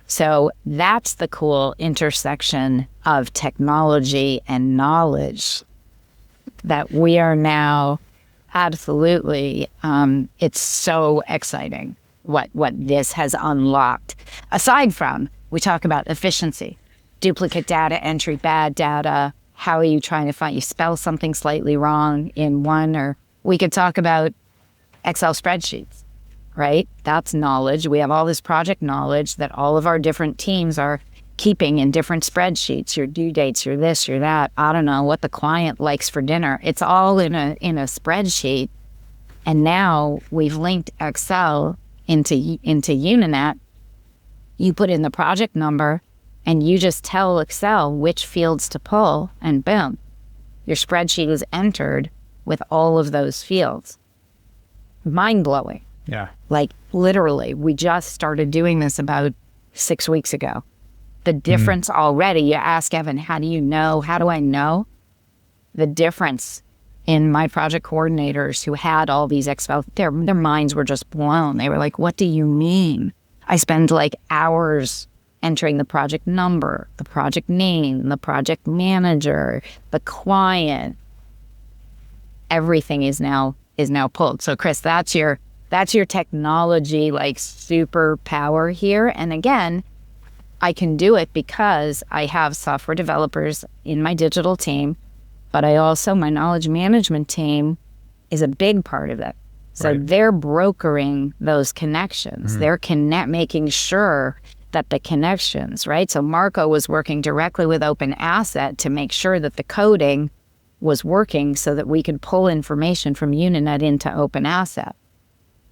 So that's the cool intersection of technology and knowledge that we are now absolutely, it's so exciting what this has unlocked. Aside from, we talk about efficiency, duplicate data entry, bad data, how are you trying to find, you spell something slightly wrong in one, or we could talk about Excel spreadsheets, right? That's knowledge. We have all this project knowledge that all of our different teams are keeping in different spreadsheets, your due dates, your this, your that, I don't know, what the client likes for dinner. It's all in a spreadsheet. And now we've linked Excel into Uninet. You put in the project number and you just tell Excel which fields to pull, and boom, your spreadsheet is entered with all of those fields. Mind-blowing. Yeah. Like, literally, we just started doing this about 6 weeks ago. The difference already, you ask Evan, how do I know? The difference in my project coordinators who had all these Excel, their minds were just blown. They were like, what do you mean? I spend like hours entering the project number, the project name, the project manager, the client. Everything is now pulled. So Chris, that's your technology, like, superpower here. And again, I can do it because I have software developers in my digital team, but my knowledge management team is a big part of it. So Right. They're brokering those connections. Mm-hmm. They're making sure that the connections, right? So Marco was working directly with Open Asset to make sure that the coding was working so that we could pull information from Uninet into open asset.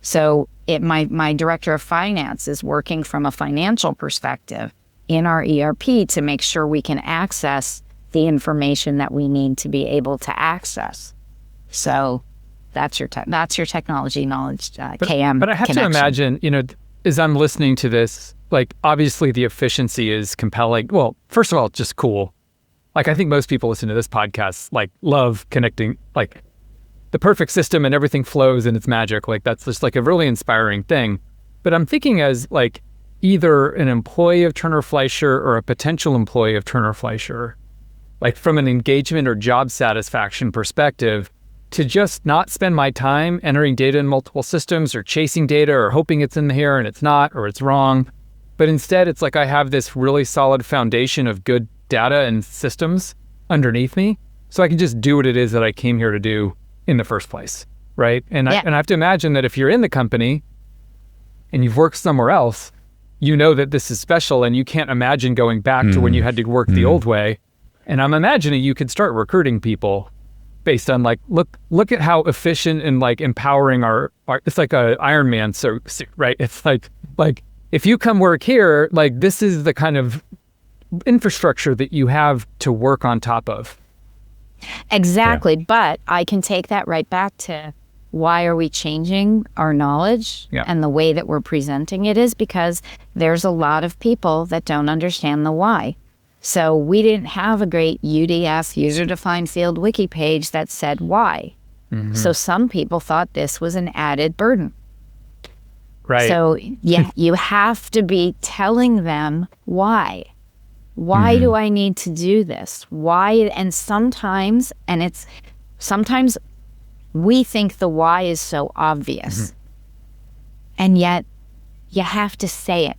So my director of finance is working from a financial perspective in our ERP to make sure we can access the information that we need to be able to access. So that's your technology knowledge KM. But I have connection. to imagine, as I'm listening to this, like obviously the efficiency is compelling. Well, first of all, it's just cool. Like I think most people listen to this podcast like love connecting, like the perfect system and everything flows and it's magic. Like that's just like a really inspiring thing. But I'm thinking as like either an employee of Turner Fleischer or a potential employee of Turner Fleischer, like from an engagement or job satisfaction perspective, to just not spend my time entering data in multiple systems or chasing data or hoping it's in here and it's not or it's wrong. But instead, it's like I have this really solid foundation of good data and systems underneath me, so I can just do what it is that I came here to do in the first place, right? And I have to imagine that if you're in the company and you've worked somewhere else, you know that this is special and you can't imagine going back to when you had to work the old way. And I'm imagining you could start recruiting people based on like, look at how efficient and like empowering our it's like a Iron Man suit, right? It's like if you come work here, like this is the kind of infrastructure that you have to work on top of. Exactly. Yeah. But I can take that right back to why are we changing our knowledge and the way that we're presenting it is because there's a lot of people that don't understand the why. So we didn't have a great UDF, user-defined field wiki page that said why. Mm-hmm. So some people thought this was an added burden. Right. So yeah, you have to be telling them why. Why do I need to do this? Why? And sometimes we think the why is so obvious. And yet you have to say it.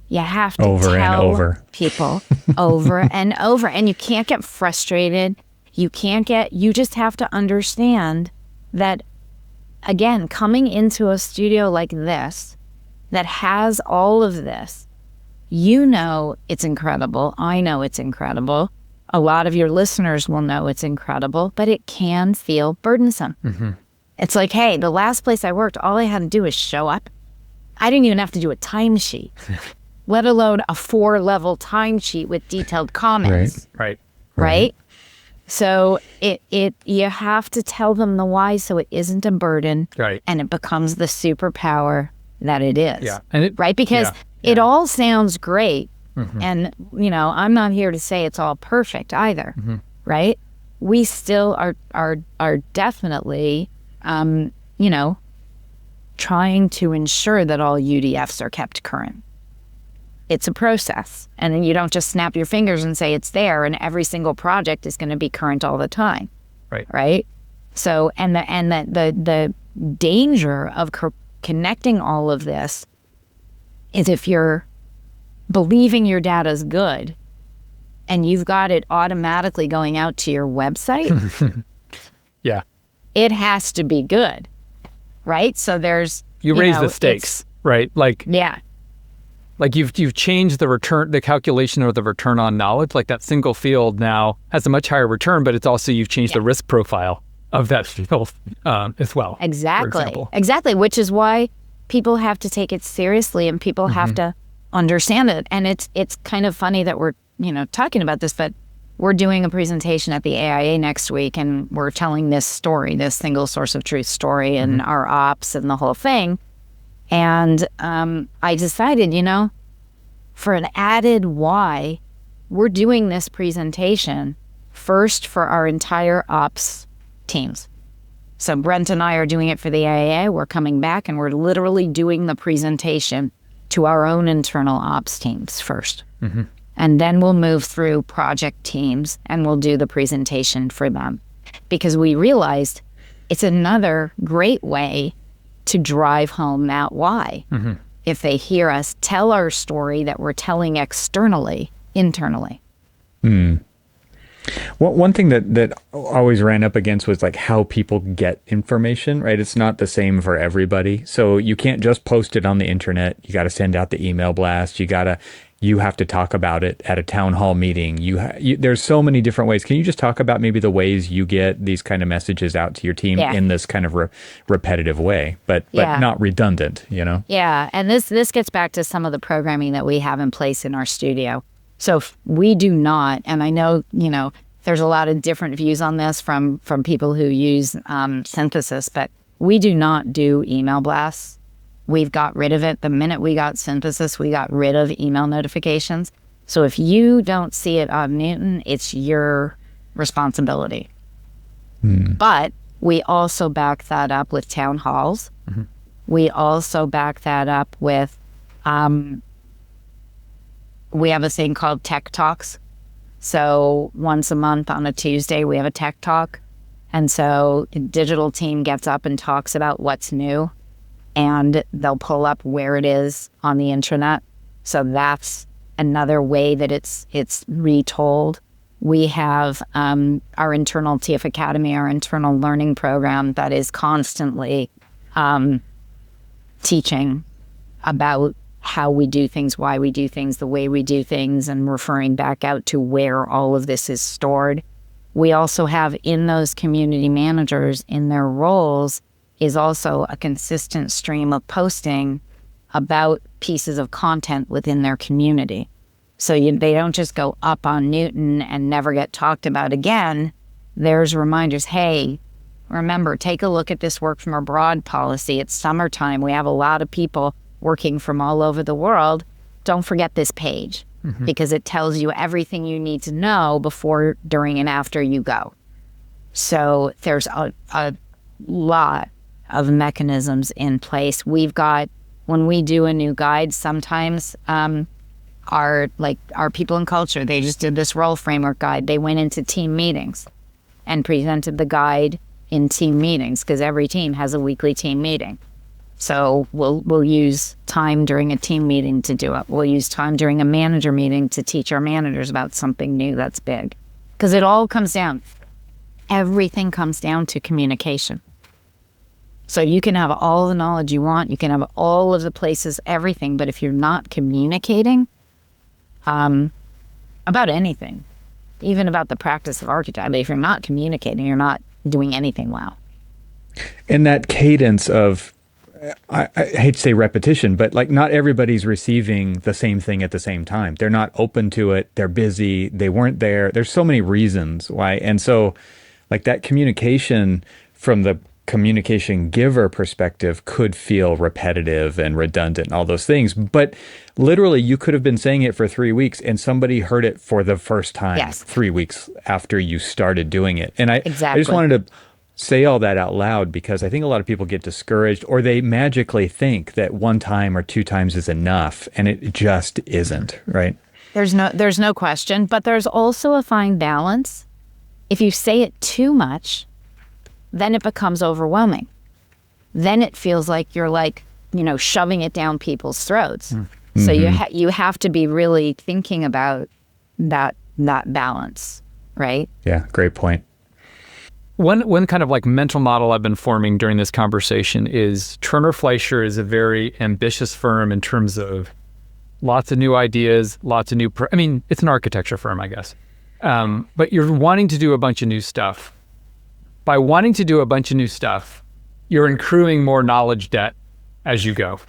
You have to tell people over and over. And you can't get frustrated. You just have to understand that, again, coming into a studio like this that has all of this, it's incredible. I know it's incredible. A lot of your listeners will know it's incredible, but it can feel burdensome. Mm-hmm. It's like, hey, the last place I worked, all I had to do was show up. I didn't even have to do a timesheet, let alone a 4-level timesheet with detailed comments. Right? So you have to tell them the why so it isn't a burden and it becomes the superpower that it is. Yeah. Right? Because it all sounds great. Mm-hmm. And, I'm not here to say it's all perfect either. Mm-hmm. Right? We still are definitely, trying to ensure that all UDFs are kept current. It's a process. And then you don't just snap your fingers and say it's there and every single project is going to be current all the time. Right? So, and the danger of connecting all of this is if you're believing your data's good and you've got it automatically going out to your website, it has to be good, right? So you raise the stakes, right? Like you've changed the calculation of the return on knowledge. Like that single field now has a much higher return, but it's also you've changed the risk profile of that field as well. Exactly, which is why people have to take it seriously and people have to understand it. And it's kind of funny that we're talking about this, but we're doing a presentation at the AIA next week and we're telling this story, this single source of truth story and our ops and the whole thing. And I decided, for an added why, we're doing this presentation first for our entire ops teams. So Brent and I are doing it for the AIA. We're coming back and we're literally doing the presentation to our own internal ops teams first. Mm-hmm. And then we'll move through project teams and we'll do the presentation for them. Because we realized it's another great way to drive home that why. Mm-hmm. If they hear us tell our story that we're telling externally, internally. One thing that always ran up against was like how people get information, right? It's not the same for everybody. So you can't just post it on the internet. You got to send out the email blast. You have to talk about it at a town hall meeting. There's so many different ways. Can you just talk about maybe the ways you get these kind of messages out to your team in this kind of repetitive way, but not redundant, you know? Yeah, and this gets back to some of the programming that we have in place in our studio. So if we do not, and I know, there's a lot of different views on this from people who use Synthesis, but we do not do email blasts. We've got rid of it. The minute we got Synthesis, we got rid of email notifications. So if you don't see it on Newton, it's your responsibility. But we also back that up with town halls. Mm-hmm. We also back that up with, we have a thing called Tech Talks. So once a month on a Tuesday, we have a Tech Talk. And so the digital team gets up and talks about what's new, and they'll pull up where it is on the intranet. So that's another way that it's retold. We have our internal TF Academy, our internal learning program that is constantly teaching about how we do things, why we do things, the way we do things, and referring back out to where all of this is stored. We also have in those community managers, in their roles, is also a consistent stream of posting about pieces of content within their community. So they don't just go up on Newton and never get talked about again. There's reminders, hey, remember, take a look at this work from abroad policy. It's summertime. We have a lot of people working from all over the world. Don't forget this page, because it tells you everything you need to know before, during, and after you go. So there's a lot of mechanisms in place. We've got, when we do a new guide, sometimes our people in culture, they just did this role framework guide. They went into team meetings and presented the guide in team meetings, because every team has a weekly team meeting. So we'll use time during a team meeting to do it. We'll use time during a manager meeting to teach our managers about something new that's big. Because it all comes down, everything comes down to communication. So you can have all the knowledge you want, you can have all of the places, everything, but if you're not communicating about anything, even about the practice of architecture, if you're not communicating, you're not doing anything well. And that cadence of, I hate to say repetition, but like not everybody's receiving the same thing at the same time. They're not open to it. They're busy. They weren't there. There's so many reasons why. And so like that communication from the communication giver perspective could feel repetitive and redundant and all those things. But literally you could have been saying it for 3 weeks and somebody heard it for the first time 3 weeks after you started doing it. And I just wanted to say all that out loud, because I think a lot of people get discouraged, or they magically think that 1 time or 2 times is enough, and it just isn't, right? There's no question, but there's also a fine balance. If you say it too much, then it becomes overwhelming. Then it feels like you're shoving it down people's throats. Mm-hmm. So you have to be really thinking about that balance, right? Yeah, great point. One kind of like mental model I've been forming during this conversation is Turner Fleischer is a very ambitious firm in terms of lots of new ideas, lots of new, it's an architecture firm, I guess. But you're wanting to do a bunch of new stuff. By wanting to do a bunch of new stuff, you're accruing more knowledge debt as you go,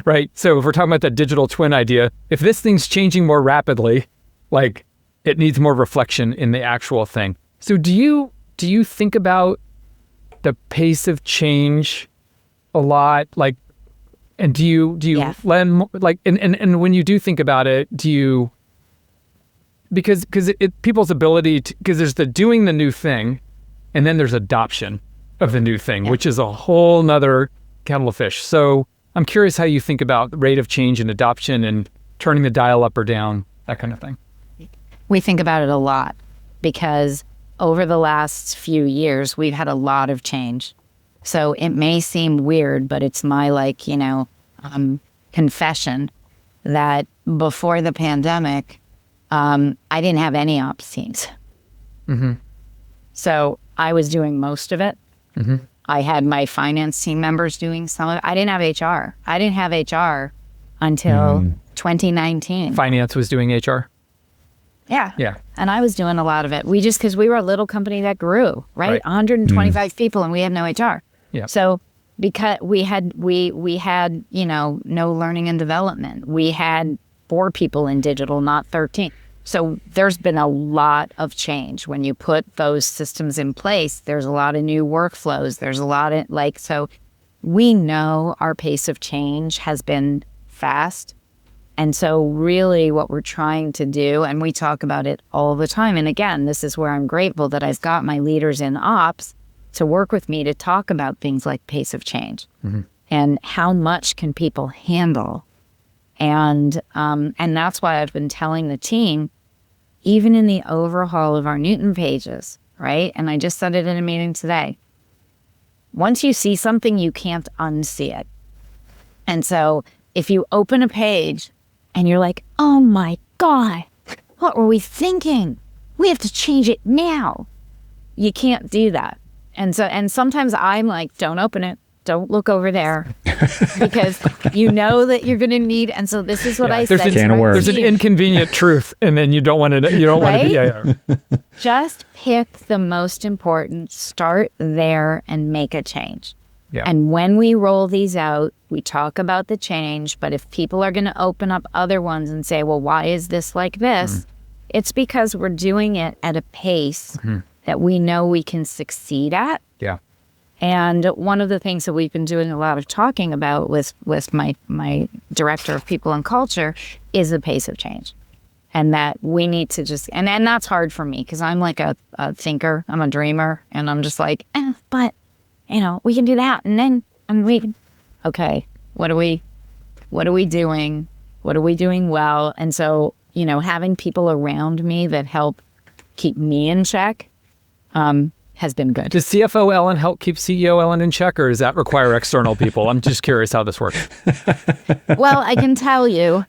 right? So if we're talking about that digital twin idea, if this thing's changing more rapidly, like it needs more reflection in the actual thing. So do you think about the pace of change a lot? Like, and do you lend, like, and when you do think about it, do you, because people's ability to, because there's the doing the new thing, and then there's adoption of the new thing, which is a whole nother kettle of fish. So I'm curious how you think about the rate of change and adoption and turning the dial up or down, that kind of thing. We think about it a lot, because over the last few years, we've had a lot of change. So it may seem weird, but it's my confession that before the pandemic, I didn't have any ops teams. So I was doing most of it. I had my finance team members doing some of it. I didn't have HR. I didn't have HR until 2019. Finance was doing HR? Yeah. Yeah. And I was doing a lot of it. Because we were a little company that grew, right? 125 people and we had no HR. Yeah. So because we had, no learning and development. We had 4 people in digital, not 13. So there's been a lot of change. When you put those systems in place, there's a lot of new workflows. There's a lot of so we know our pace of change has been fast. And so really what we're trying to do, and we talk about it all the time. And again, this is where I'm grateful that I've got my leaders in ops to work with me to talk about things like pace of change and how much can people handle. And that's why I've been telling the team, even in the overhaul of our Newton pages, right? And I just said it in a meeting today. Once you see something, you can't unsee it. And so if you open a page and you're like, oh my God, what were we thinking? We have to change it now. You can't do that. And sometimes I'm like, don't open it. Don't look over there because you know that you're going to need. And so this is what I said. There's an inconvenient truth, and then you don't want to. You don't want to be. Just pick the most important. Start there and make a change. Yeah. And when we roll these out, we talk about the change. But if people are going to open up other ones and say, "Well, why is this like this?" It's because we're doing it at a pace that we know we can succeed at. Yeah. And one of the things that we've been doing a lot of talking about with my director of people and culture is the pace of change. And that we need to just, and that's hard for me because I'm like a thinker, I'm a dreamer, and I'm just like, but, we can do that. And okay, what are we doing? What are we doing well? And so, having people around me that help keep me in check, has been good. Does CFO Ellen help keep CEO Ellen in check, or does that require external people? I'm just curious how this works. Well, I can tell you,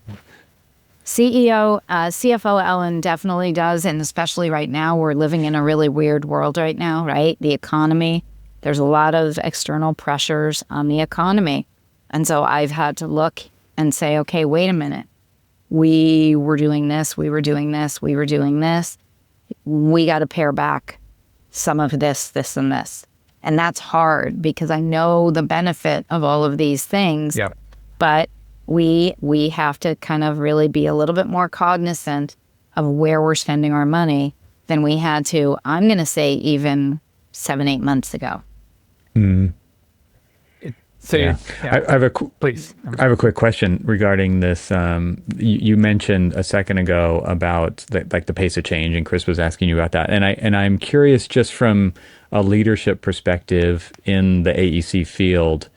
CFO Ellen definitely does, and especially right now, we're living in a really weird world right now, right? The economy, there's a lot of external pressures on the economy. And so I've had to look and say, okay, wait a minute. We were doing this, we were doing this, we were doing this. We got to pare back some of this, and this. And that's hard because I know the benefit of all of these things. Yeah. But we have to kind of really be a little bit more cognizant of where we're spending our money than we had to, I'm going to say, even 7-8 months ago. So I have a quick question regarding this. You mentioned a second ago about the pace of change, and Chris was asking you about that. And I'm curious, just from a leadership perspective in the AEC field,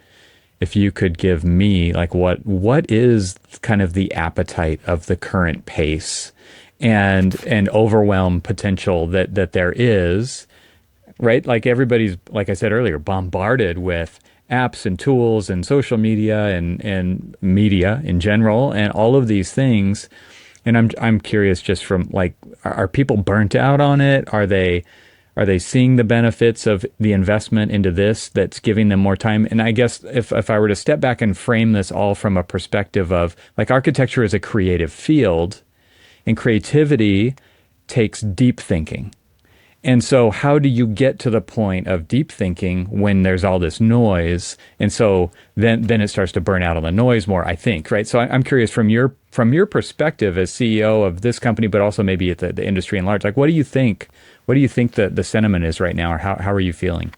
if you could give me what is kind of the appetite of the current pace and overwhelm potential that there is, right? Like everybody's, like I said earlier, bombarded with apps and tools and social media and media in general and all of these things. And I'm curious, just from are people burnt out on it? Are they seeing the benefits of the investment into this that's giving them more time? And I guess if I were to step back and frame this all from a perspective of architecture is a creative field, and creativity takes deep thinking. And so how do you get to the point of deep thinking when there's all this noise? And so then it starts to burn out on the noise more, I think, right? So I'm curious from your perspective as CEO of this company, but also maybe at the industry in large, what do you think? What do you think the sentiment is right now, or how are you feeling?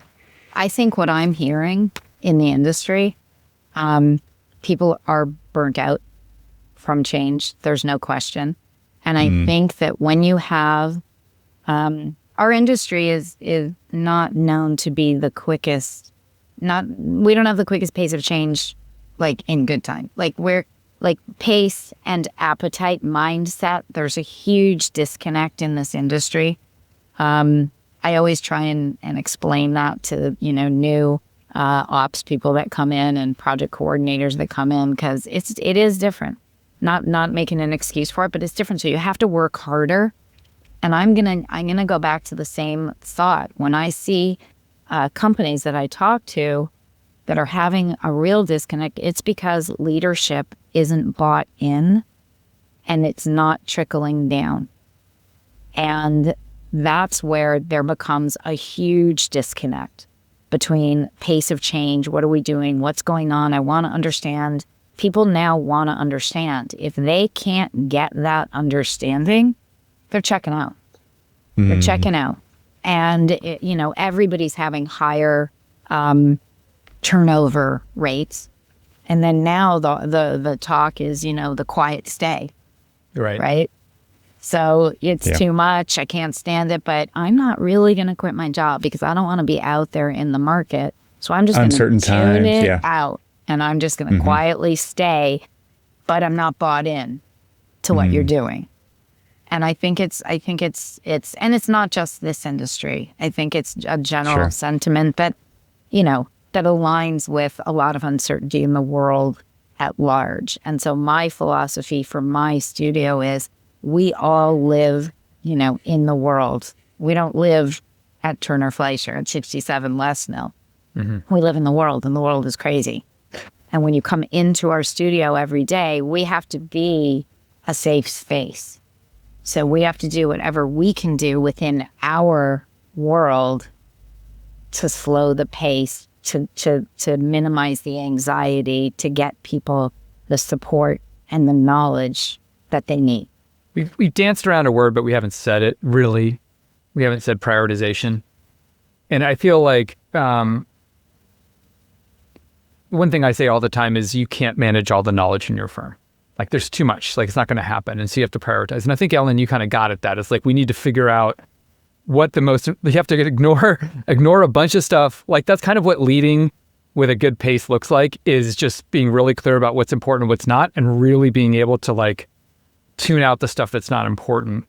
I think what I'm hearing in the industry, people are burnt out from change. There's no question. And I think that when you have, our industry is not known to be the quickest. We don't have the quickest pace of change, in good time. We're pace and appetite mindset. There's a huge disconnect in this industry. I always try and explain that to new ops people that come in and project coordinators that come in, because it is different. Not making an excuse for it, but it's different. So you have to work harder. And I'm gonna go back to the same thought. When I see companies that I talk to that are having a real disconnect, it's because leadership isn't bought in and it's not trickling down. And that's where there becomes a huge disconnect between pace of change. What are we doing? What's going on? I want to understand. People now want to understand. If they can't get that understanding, they're checking out. They're checking out. And, everybody's having higher turnover rates. And then now the talk is, the quiet stay. Right? So it's too much. I can't stand it, but I'm not really going to quit my job because I don't want to be out there in the market. So I'm just going to tune it out, and I'm just going to quietly stay, but I'm not bought in to what you're doing. And I think it's, and it's not just this industry. I think it's a general sentiment that, that aligns with a lot of uncertainty in the world at large. And so my philosophy for my studio is we all live, in the world. We don't live at Turner Fleischer at 67 Lesnell. We live in the world, and the world is crazy. And when you come into our studio every day, we have to be a safe space. So we have to do whatever we can do within our world to slow the pace, to minimize the anxiety, to get people the support and the knowledge that they need. We've danced around a word, but we haven't said it really. We haven't said prioritization. And I feel like one thing I say all the time is you can't manage all the knowledge in your firm. Like there's too much, like it's not going to happen. And so you have to prioritize. And I think, Ellen, you kind of got at that. It's like we need to figure out you have to ignore a bunch of stuff. Like that's kind of what leading with a good pace looks like, is just being really clear about what's important and what's not, and really being able to like tune out the stuff that's not important.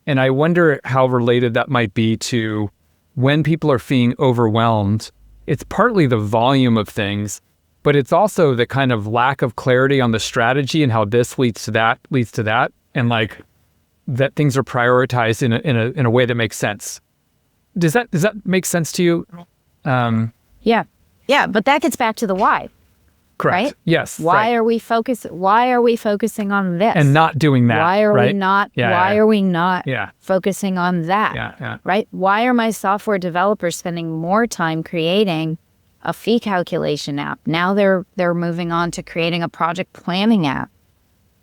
And I wonder how related that might be to when people are feeling overwhelmed. It's partly the volume of things, but it's also the kind of lack of clarity on the strategy and how this leads to that, and like that things are prioritized in a way that makes sense. Does that make sense to you? Yeah, but that gets back to the why. Correct. Right? Yes. Why are we focusing on this and not doing that? Why are we not? Why are we not Yeah. focusing on that? Yeah. Right? Why are my software developers spending more time creating a fee calculation app? Now they're moving on to creating a project planning app.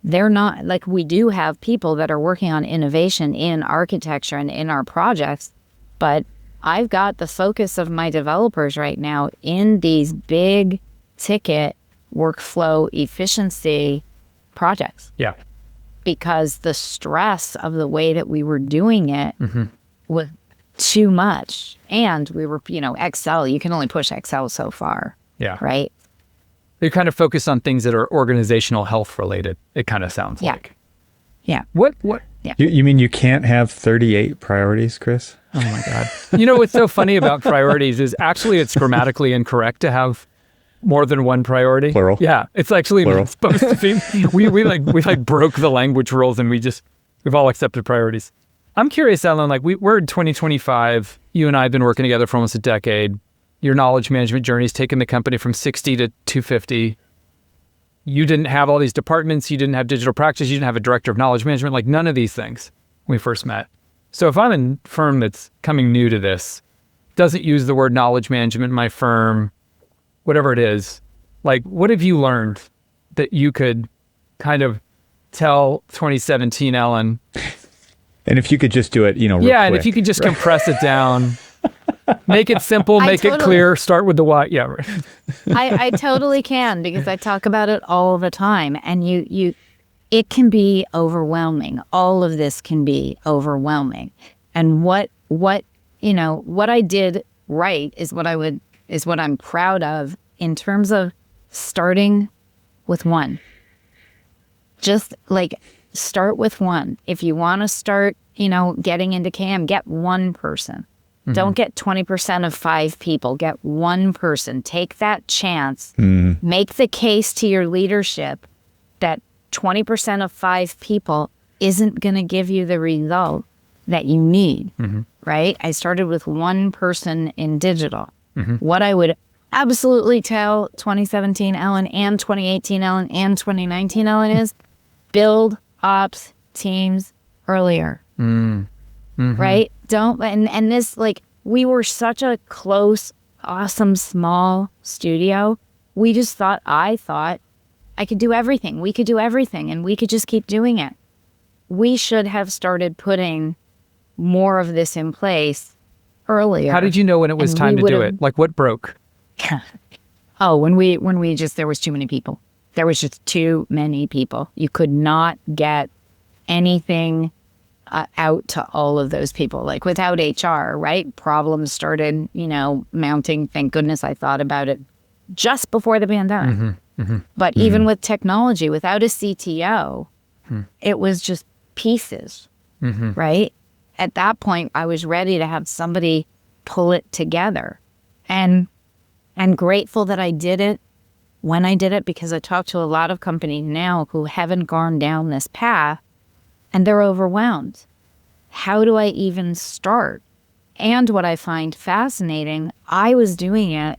They're not, like, we do have people that are working on innovation in architecture and in our projects, but I've got the focus of my developers right now in these big ticket workflow efficiency projects. Yeah. Because the stress of the way that we were doing it was too much. And we were, Excel, you can only push Excel so far. Yeah. Right? You're kind of focused on things that are organizational health related, it kind of sounds like. Yeah. What? Yeah. You mean you can't have 38 priorities, Chris? Oh my God. What's so funny about priorities is actually it's grammatically incorrect to have more than one priority. Plural. Yeah. It's actually not supposed to be. We broke the language rules and we've all accepted priorities. I'm curious, Ellen, we're in 2025. You and I have been working together for almost a decade. Your knowledge management journey's taken the company from 60 to 250. You didn't have all these departments. You didn't have digital practice. You didn't have a director of knowledge management, like none of these things when we first met. So if I'm a firm that's coming new to this, doesn't use the word knowledge management in my firm, whatever it is, like what have you learned that you could kind of tell 2017 Ellen? And if you could just do it, real quick. And if you could just compress it down, make it simple, make it clear, start with the why. Yeah, right. I totally can, because I talk about it all the time, and it can be overwhelming. All of this can be overwhelming. And what I did right is what I'm proud of in terms of starting with one. Just start with one. If you want to start, getting into CAM, get one person. Mm-hmm. Don't get 20% of 5 people. Get one person. Take that chance. Make the case to your leadership that 20% of 5 people isn't going to give you the result that you need, right? I started with one person in digital. What I would absolutely tell 2017 Ellen and 2018 Ellen and 2019 Ellen is build ops teams earlier, right? And this, like, we were such a close, awesome, small studio. We just I thought I could do everything. We could do everything and we could just keep doing it. We should have started putting more of this in place earlier. How did you know when it was time to do it? Like, what broke? Oh, when we just, there was too many people. There was just too many people. You could not get anything out to all of those people. Like, without HR, right? Problems started, mounting. Thank goodness I thought about it just before the pandemic. But even with technology, without a CTO, it was just pieces, right? At that point, I was ready to have somebody pull it together. And grateful that I did it when I did it, because I talk to a lot of companies now who haven't gone down this path and they're overwhelmed. How do I even start? And what I find fascinating, I was doing it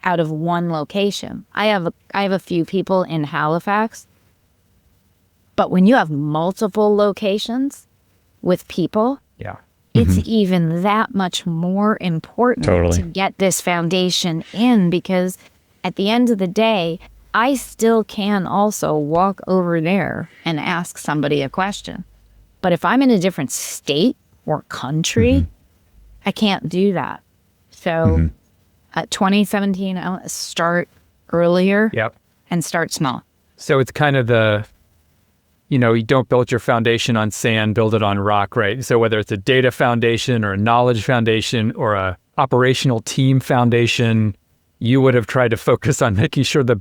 out of one location. I have a few people in Halifax, but when you have multiple locations with people, it's even that much more important to get this foundation in, because at the end of the day, I still can also walk over there and ask somebody a question. But if I'm in a different state or country, I can't do that. So 2017, I'll start earlier and start small. So it's kind of you don't build your foundation on sand, build it on rock, right? So whether it's a data foundation or a knowledge foundation or a operational team foundation, you would have tried to focus on making sure the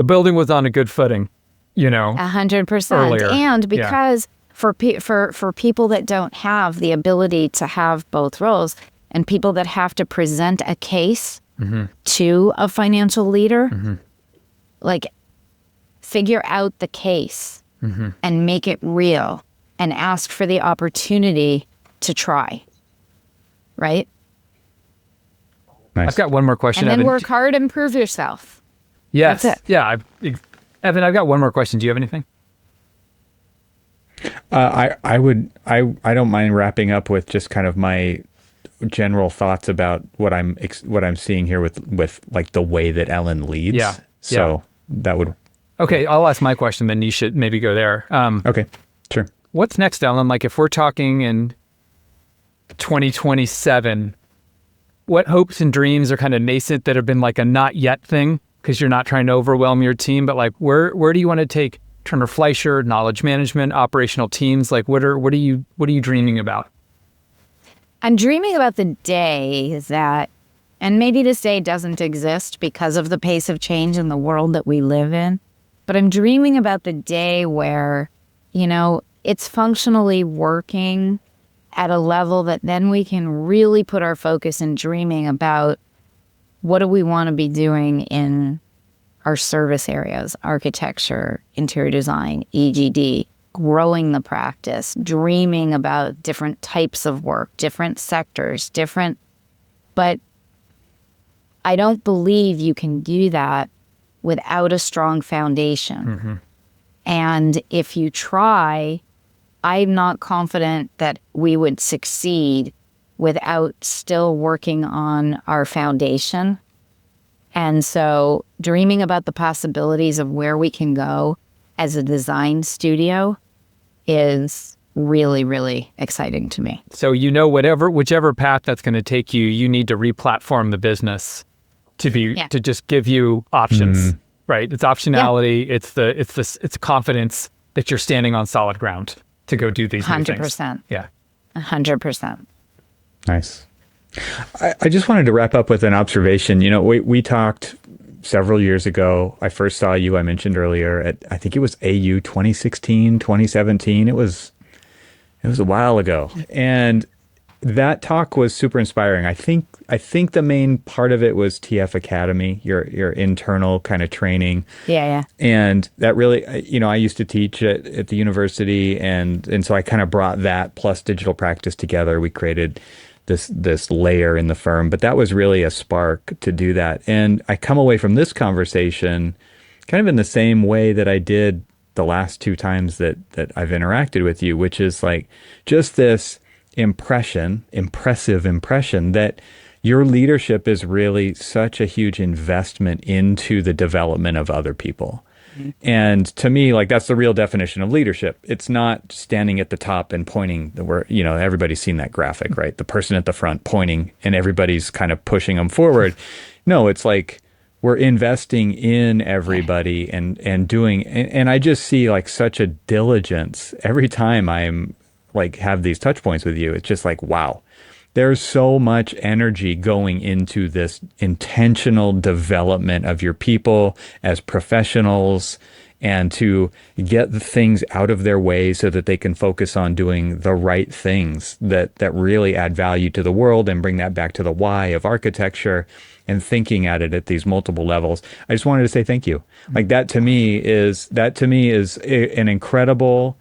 building was on a good footing, 100%. Earlier. And because for people that don't have the ability to have both roles, and people that have to present a case to a financial leader, like, figure out the case and make it real and ask for the opportunity to try, right? Nice. I've got one more question, and then Evan. Work hard and prove yourself. Yes. That's it. Yeah. Evan, I've got one more question. Do you have anything? I don't mind wrapping up with just kind of my general thoughts about what I'm seeing here with like the way that Ellen leads. Yeah. So that would. Okay, I'll ask my question, then you should maybe go there. Okay, sure. What's next, Ellen? Like, if we're talking in 2027, what hopes and dreams are kind of nascent that have been like a not yet thing, because you're not trying to overwhelm your team, but like, where do you want to take Turner Fleischer, knowledge management, operational teams? Like, what are you dreaming about? I'm dreaming about the day that, and maybe this day doesn't exist because of the pace of change in the world that we live in, but I'm dreaming about the day where, it's functionally working at a level that then we can really put our focus in dreaming about what do we want to be doing in our service areas, architecture, interior design, EGD, growing the practice, dreaming about different types of work, different sectors, but I don't believe you can do that without a strong foundation. And if you try, I'm not confident that we would succeed without still working on our foundation. And so dreaming about the possibilities of where we can go as a design studio is really, really exciting to me. So, whichever path that's going to take you, you need to re-platform the business to just give you options, right? It's optionality. Yeah. It's confidence that you're standing on solid ground to go do these 100%. Yeah. 100%. Nice. I just wanted to wrap up with an observation. We talked several years ago. I first saw you, I mentioned earlier, at, I think it was AU 2016, 2017. It was a while ago. And that talk was super inspiring. I think the main part of it was TF Academy, your internal kind of training. Yeah. And that really, I used to teach at the university, and so I kind of brought that plus digital practice together. We created this layer in the firm, but that was really a spark to do that. And I come away from this conversation kind of in the same way that I did the last two times that I've interacted with you, which is like just this impressive impression that your leadership is really such a huge investment into the development of other people. Mm-hmm. And to me, like, that's the real definition of leadership. It's not standing at the top and pointing everybody's seen that graphic, right? The person at the front pointing and everybody's kind of pushing them forward. No, it's like we're investing in everybody and doing, and I just see like such a diligence every time I'm like have these touch points with you. It's just like, wow, there's so much energy going into this intentional development of your people as professionals, and to get the things out of their way so that they can focus on doing the right things that really add value to the world, and bring that back to the why of architecture and thinking at it at these multiple levels. I just wanted to say thank you. Like that to me is an incredible,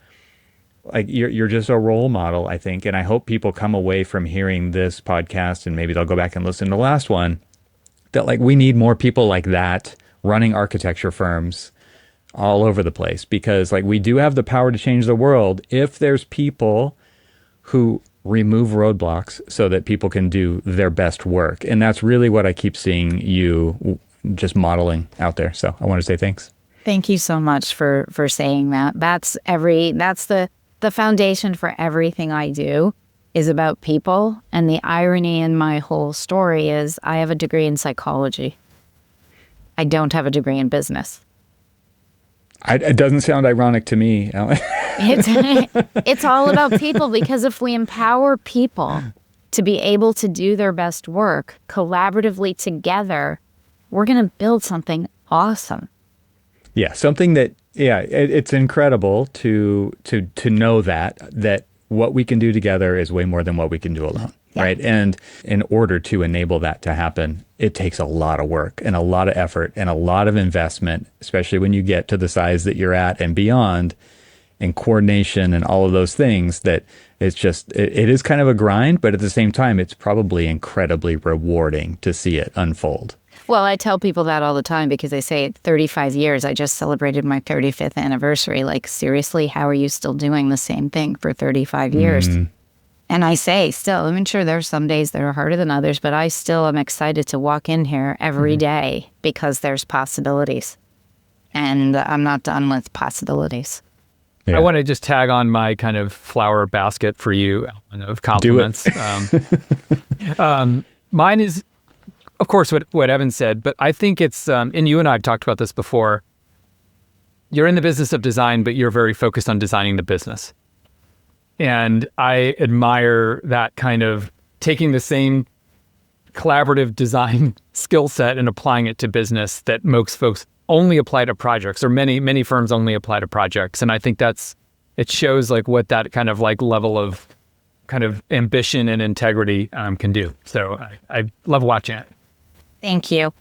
like you're just a role model, I think. And I hope people come away from hearing this podcast, and maybe they'll go back and listen to the last one, that like we need more people like that running architecture firms all over the place, because like we do have the power to change the world if there's people who remove roadblocks so that people can do their best work. And that's really what I keep seeing you just modeling out there. So I want to say thanks. Thank you so much for saying that. That's the foundation for everything I do is about people. And the irony in my whole story is I have a degree in psychology. I don't have a degree in business. It doesn't sound ironic to me, Ellen. It's all about people, because if we empower people to be able to do their best work collaboratively together, we're going to build something awesome. Yeah, something that, it's incredible to know that what we can do together is way more than what we can do alone, right? And in order to enable that to happen, it takes a lot of work and a lot of effort and a lot of investment, especially when you get to the size that you're at and beyond, and coordination and all of those things. That it's just, it is kind of a grind, but at the same time, it's probably incredibly rewarding to see it unfold. Well, I tell people that all the time, because they say 35 years, I just celebrated my 35th anniversary. Like, seriously, how are you still doing the same thing for 35 years? Mm. And I say still, I mean, sure, there are some days that are harder than others, but I still am excited to walk in here every day, because there's possibilities. And I'm not done with possibilities. Yeah. I want to just tag on my kind of flower basket for you, Alan, of compliments. Mine is, of course, what Evan said, but I think it's, and you and I have talked about this before, you're in the business of design, but you're very focused on designing the business. And I admire that kind of taking the same collaborative design skill set and applying it to business that most folks only apply to projects, or many firms only apply to projects. And I think it shows like what that kind of like level of kind of ambition and integrity can do. So I love watching it. Thank you.